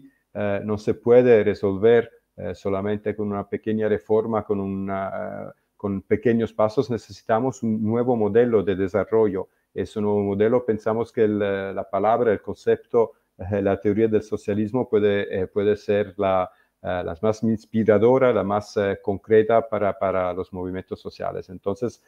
no se puede resolver solamente con una pequeña reforma, con pequeños pasos. Necesitamos un nuevo modelo de desarrollo. Ese nuevo modelo, pensamos que la palabra, el concepto, la teoría del socialismo puede ser la más inspiradora, la más concreta para los movimientos sociales. Entonces,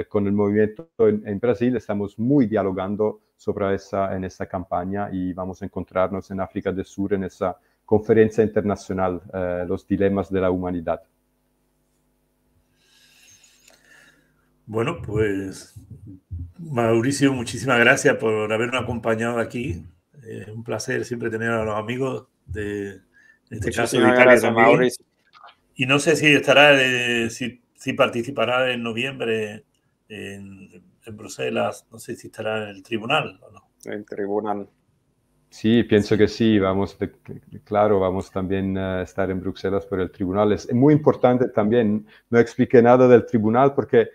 con el movimiento en Brasil estamos muy dialogando en esa campaña y vamos a encontrarnos en África del Sur en esa conferencia internacional, Los Dilemas de la Humanidad. Bueno, pues Mauricio, muchísimas gracias por habernos acompañado aquí. Un placer siempre tener a los amigos en este caso de Italia también. Mauricio. Y no sé si estará, si participará en noviembre en Bruselas, no sé si estará en el tribunal o no. El tribunal. Sí, pienso que sí, claro, vamos también a estar en Bruselas por el tribunal. Es muy importante también, no expliqué nada del tribunal porque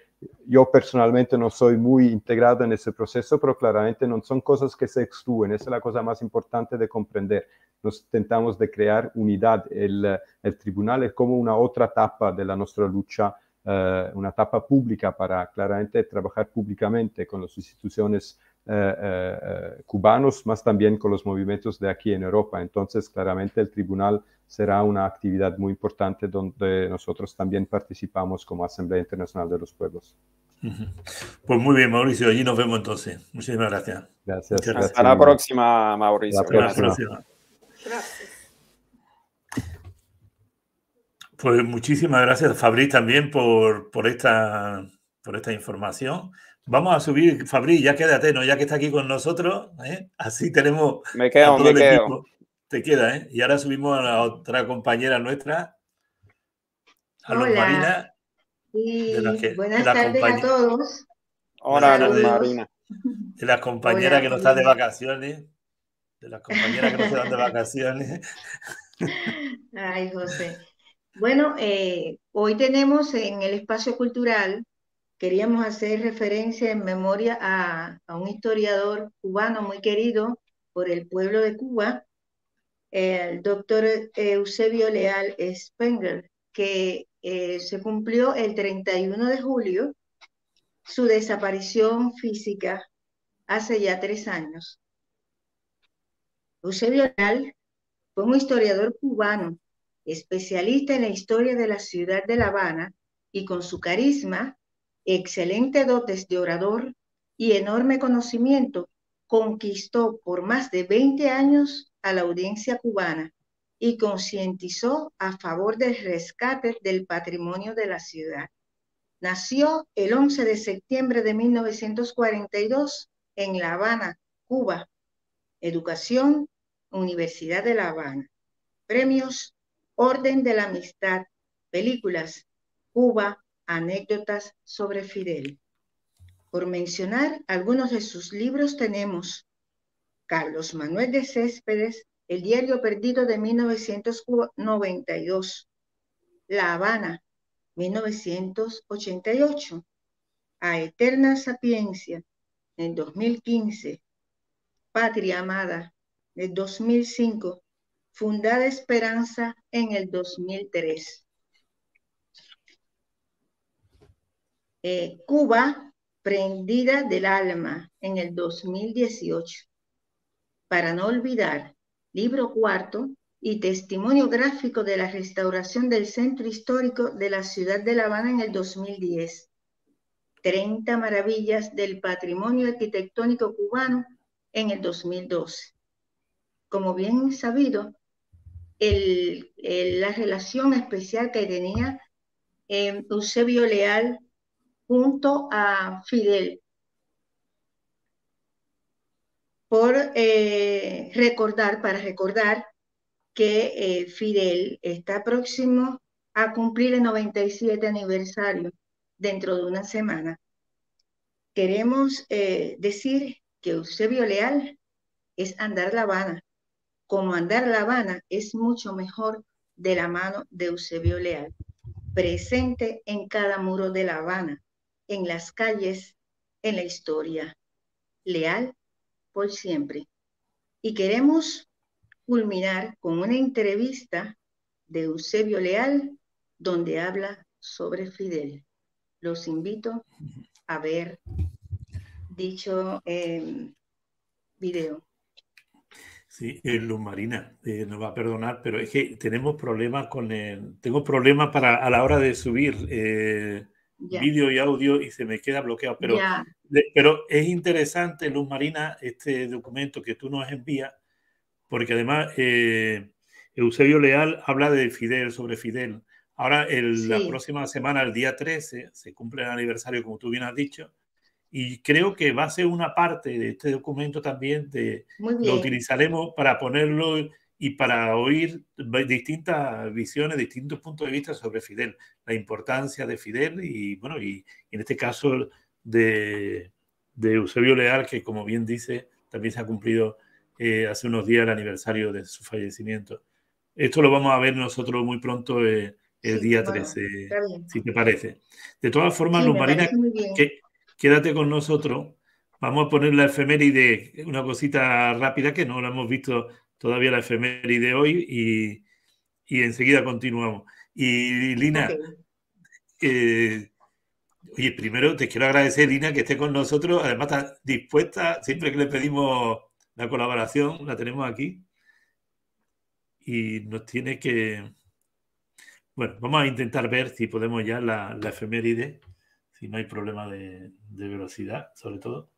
yo personalmente no soy muy integrado en ese proceso, pero claramente no son cosas que se excluyen. Esa es la cosa más importante de comprender. Nos intentamos de crear unidad. El tribunal es como una otra etapa de nuestra lucha, una etapa pública para claramente trabajar públicamente con las instituciones cubanos, más también con los movimientos de aquí en Europa. Entonces, claramente el tribunal será una actividad muy importante donde nosotros también participamos como Asamblea Internacional de los Pueblos. Pues muy bien, Mauricio, allí nos vemos entonces. Muchísimas gracias. Gracias. Hasta la próxima, Mauricio. Hasta la próxima. Gracias. Pues muchísimas gracias, Fabri, también por esta información. Vamos a subir, Fabri, ya quédate, ¿no? Ya que está aquí con nosotros, ¿eh? Así tenemos me quedo, a todo el equipo. Te queda, ¿eh? Y ahora subimos a la otra compañera nuestra, a Luz Marina. Y buenas tardes a todos. Hola, Luz Marina. De las compañeras que no están de vacaciones. De las compañeras que no se van de vacaciones. Ay, José. Bueno, hoy tenemos en el espacio cultural, queríamos hacer referencia en memoria a un historiador cubano muy querido por el pueblo de Cuba, el doctor Eusebio Leal Spengler, que se cumplió el 31 de julio su desaparición física hace ya 3 años. Eusebio Leal fue un historiador cubano, especialista en la historia de la ciudad de La Habana, y con su carisma, excelentes dotes de orador y enorme conocimiento, conquistó por más de 20 años a la audiencia cubana y concientizó a favor del rescate del patrimonio de la ciudad. Nació el 11 de septiembre de 1942 en La Habana, Cuba. Educación, Universidad de La Habana. Premios, Orden de la Amistad. Películas, Cuba, anécdotas sobre Fidel. Por mencionar algunos de sus libros tenemos Carlos Manuel de Céspedes, El diario perdido de 1992, La Habana, 1988, A Eterna Sapiencia, en 2015, Patria Amada, en 2005, Fundada Esperanza, en el 2003. Cuba, Prendida del Alma, en el 2018. Para no olvidar, libro 4 y testimonio gráfico de la restauración del centro histórico de la ciudad de La Habana en el 2010. 30 maravillas del patrimonio arquitectónico cubano en el 2012. Como bien sabido, la relación especial que tenía Eusebio Leal junto a Fidel, para recordar que Fidel está próximo a cumplir el 97 aniversario dentro de una semana. Queremos decir que Eusebio Leal es andar La Habana. Como andar La Habana es mucho mejor de la mano de Eusebio Leal, presente en cada muro de La Habana, en las calles, en la historia. Leal por siempre. Y queremos culminar con una entrevista de Eusebio Leal donde habla sobre Fidel. Los invito a ver dicho video. Sí, Luz Marina nos va a perdonar, pero es que tenemos problemas tengo problemas a la hora de subir vídeo y audio y se me queda bloqueado. Pero es interesante, Luz Marina, este documento que tú nos envías, porque además Eusebio Leal habla de Fidel, sobre Fidel. Ahora, la próxima semana, el día 13, se cumple el aniversario, como tú bien has dicho, y creo que va a ser una parte de este documento también, lo utilizaremos para ponerlo y para oír distintas visiones, distintos puntos de vista sobre Fidel, la importancia de Fidel y, bueno, y en este caso de Eusebio Leal, que como bien dice, también se ha cumplido hace unos días el aniversario de su fallecimiento. Esto lo vamos a ver nosotros muy pronto el día 13, si te parece. De todas formas, Luz Marina, quédate con nosotros. Vamos a poner la efeméride, una cosita rápida que no la hemos visto todavía, la efeméride hoy, y enseguida continuamos. Y Lina, oye, primero te quiero agradecer, Lina, que esté con nosotros. Además, está dispuesta, siempre que le pedimos la colaboración, la tenemos aquí. Y nos tiene que... Bueno, vamos a intentar ver si podemos ya la efeméride, si no hay problema de velocidad, sobre todo.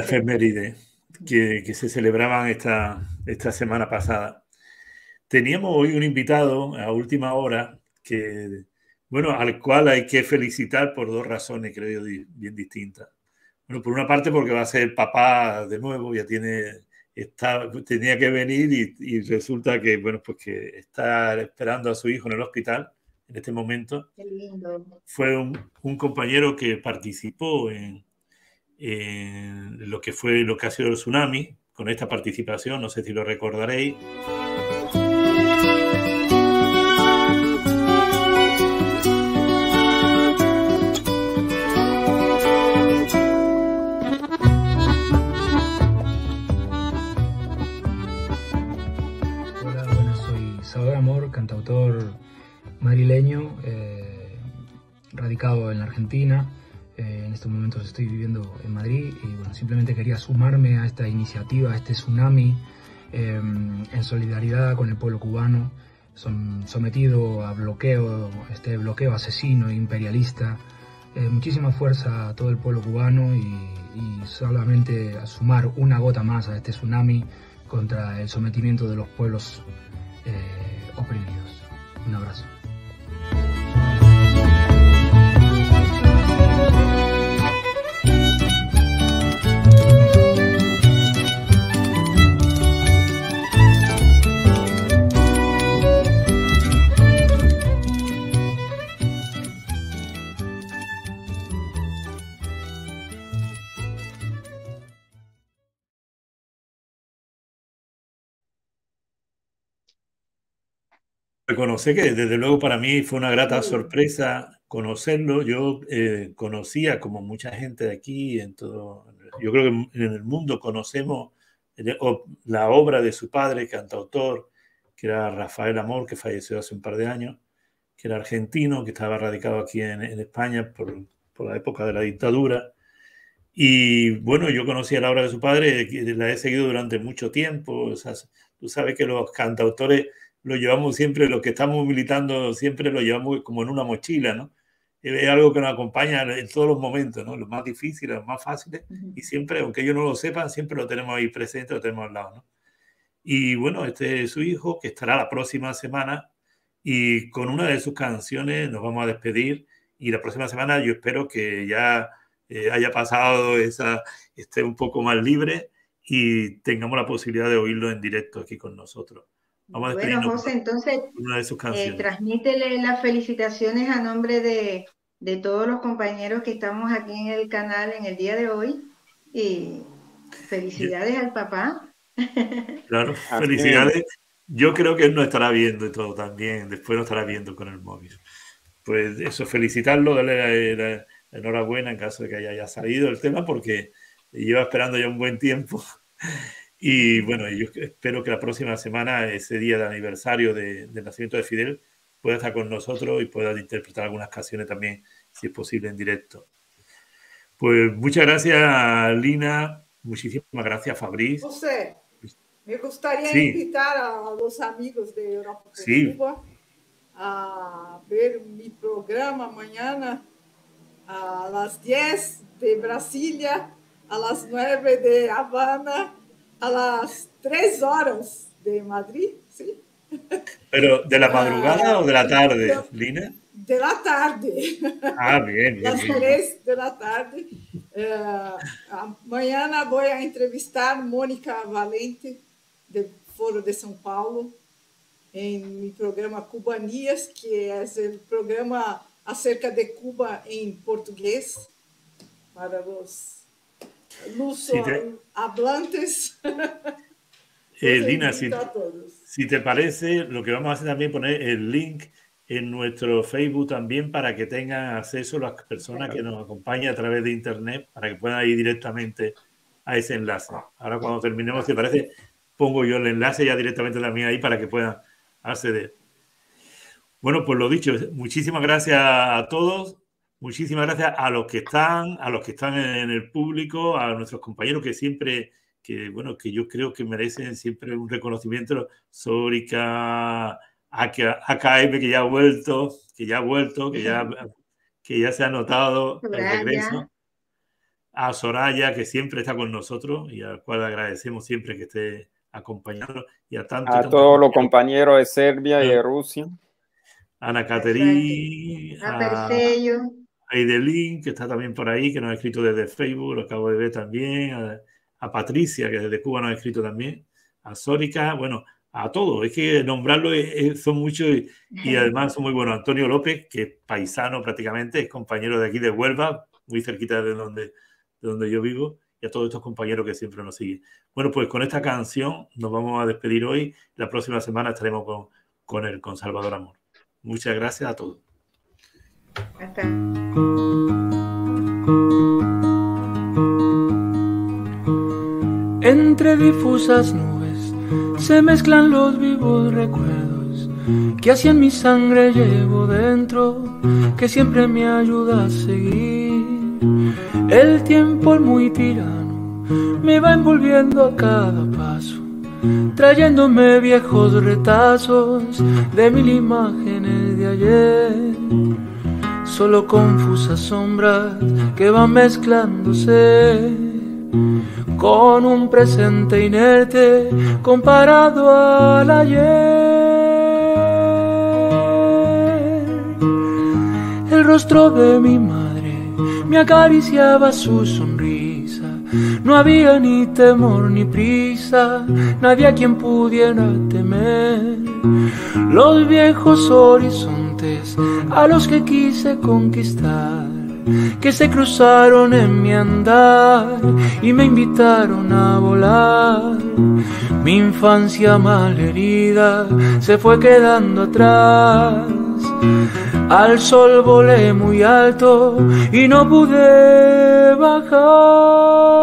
efeméride que se celebraban esta semana pasada. Teníamos hoy un invitado a última hora que, bueno, al cual hay que felicitar por dos razones, creo yo, bien distintas. Bueno, por una parte porque va a ser papá de nuevo, ya tenía que venir y resulta que, bueno, pues que está esperando a su hijo en el hospital en este momento. Qué lindo. Fue un compañero que participó en lo que ha sido el tsunami, con esta participación, no sé si lo recordaréis. Hola, buenas, soy Salvador Amor, cantautor madrileño, radicado en la Argentina. En estos momentos estoy viviendo en Madrid y bueno, simplemente quería sumarme a esta iniciativa, a este tsunami, en solidaridad con el pueblo cubano, sometido a este bloqueo asesino e imperialista. Muchísima fuerza a todo el pueblo cubano y solamente a sumar una gota más a este tsunami contra el sometimiento de los pueblos oprimidos. Un abrazo. Reconocer que desde luego para mí fue una grata sorpresa conocerlo. Yo conocía, como mucha gente de aquí, yo creo que en el mundo conocemos la obra de su padre, cantautor, que era Rafael Amor, que falleció hace un par de años, que era argentino, que estaba radicado aquí en España por la época de la dictadura. Y bueno, yo conocía la obra de su padre, la he seguido durante mucho tiempo. O sea, tú sabes que los cantautores lo llevamos siempre, los que estamos militando siempre lo llevamos como en una mochila, ¿no? Es algo que nos acompaña en todos los momentos, ¿no? Los más difíciles, los más fáciles, y siempre, aunque ellos no lo sepan, siempre lo tenemos ahí presente, lo tenemos al lado, ¿no? Y bueno, este es su hijo, que estará la próxima semana, y con una de sus canciones nos vamos a despedir, y la próxima semana yo espero que ya haya pasado esté un poco más libre y tengamos la posibilidad de oírlo en directo aquí con nosotros. Vamos a Bueno, José, entonces una de sus canciones. Transmítele las felicitaciones a nombre de todos los compañeros que estamos aquí en el canal en el día de hoy. Y felicidades al papá. Claro, felicidades. Yo creo que él nos estará viendo y todo también. Después nos estará viendo con el móvil. Pues eso, felicitarlo, darle la enhorabuena en caso de que haya salido el tema, porque lleva esperando ya un buen tiempo. Y bueno, yo espero que la próxima semana, ese día de aniversario del nacimiento de Fidel, pueda estar con nosotros y pueda interpretar algunas canciones también, si es posible, en directo. Pues muchas gracias, Lina. Muchísimas gracias, Fabriz. José, me gustaría Sí. invitar a los amigos de Europa por Sí. Cuba a ver mi programa mañana a las 10 de Brasilia, a las 9 de Habana, a las 3 horas de Madrid, ¿sí? ¿Pero de la madrugada o de la tarde, Lina? De la tarde. Ah, bien, bien. Las bien. 3 de la tarde. Mañana voy a entrevistar a Mónica Valente, del Foro de São Paulo, en mi programa Cubanías, que es el programa acerca de Cuba en portugués para los luso-hablantes. Lina, invito a todos. si te parece, lo que vamos a hacer también es poner el link en nuestro Facebook también para que tengan acceso las personas que nos acompañan a través de internet, para que puedan ir directamente a ese enlace. Ahora cuando terminemos, si te parece, pongo yo el enlace ya directamente también ahí para que puedan acceder. Bueno, pues lo dicho, muchísimas gracias a todos, muchísimas gracias a los que están en el público, a nuestros compañeros que siempre, que yo creo que merecen siempre un reconocimiento. Sórica, AKM, que ya ha vuelto, que ya se ha notado el regreso. a Soraya, que siempre está con nosotros y al cual agradecemos siempre que esté acompañándonos, y a todos los compañeros de Serbia y de Rusia. Ana Caterí, a Aidelín, que está también por ahí, que nos ha escrito desde Facebook, lo acabo de ver también, a Patricia, que desde Cuba nos ha escrito también, a Sórica, bueno, a todos. Es que nombrarlos son muchos y además son muy buenos. Antonio López, que es paisano prácticamente, es compañero de aquí de Huelva, muy cerquita de donde yo vivo, y a todos estos compañeros que siempre nos siguen. Bueno, pues con esta canción nos vamos a despedir hoy. La próxima semana estaremos con Salvador Amor. Muchas gracias a todos. Hasta. Entre difusas nubes se mezclan los vivos recuerdos que así en mi sangre llevo dentro, que siempre me ayuda a seguir. El tiempo es muy tirano, me va envolviendo a cada paso, trayéndome viejos retazos de mil imágenes de ayer. Solo confusas sombras que van mezclándose con un presente inerte comparado al ayer. El rostro de mi madre me acariciaba su sonrisa, no había ni temor ni prisa, nadie a quien pudiera temer. Los viejos horizontes a los que quise conquistar, que se cruzaron en mi andar y me invitaron a volar. Mi infancia malherida se fue quedando atrás. Al sol volé muy alto y no pude bajar.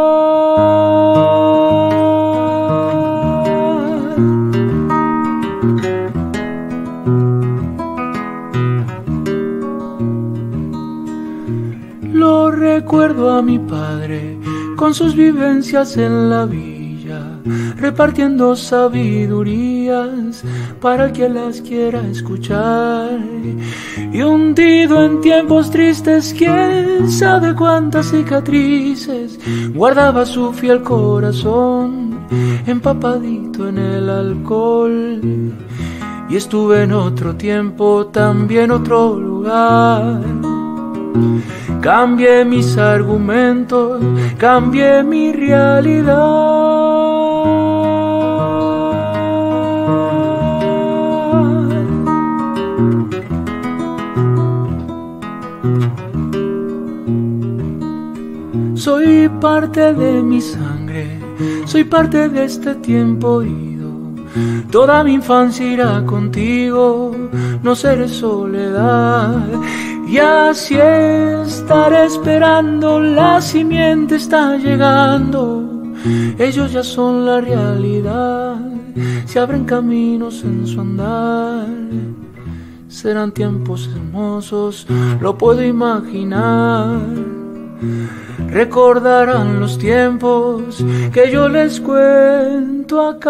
Lo recuerdo a mi padre con sus vivencias en la villa, repartiendo sabidurías para el que las quiera escuchar. Y hundido en tiempos tristes, quién sabe cuántas cicatrices guardaba su fiel corazón, empapadito en el alcohol. Y estuve en otro tiempo, también otro lugar. Cambié mis argumentos, cambié mi realidad. Soy parte de mi sangre, soy parte de este tiempo ido. Toda mi infancia irá contigo, no seré soledad. Y así estaré esperando, la simiente está llegando. Ellos ya son la realidad, se abren caminos en su andar. Serán tiempos hermosos, lo puedo imaginar. Recordarán los tiempos que yo les cuento acá.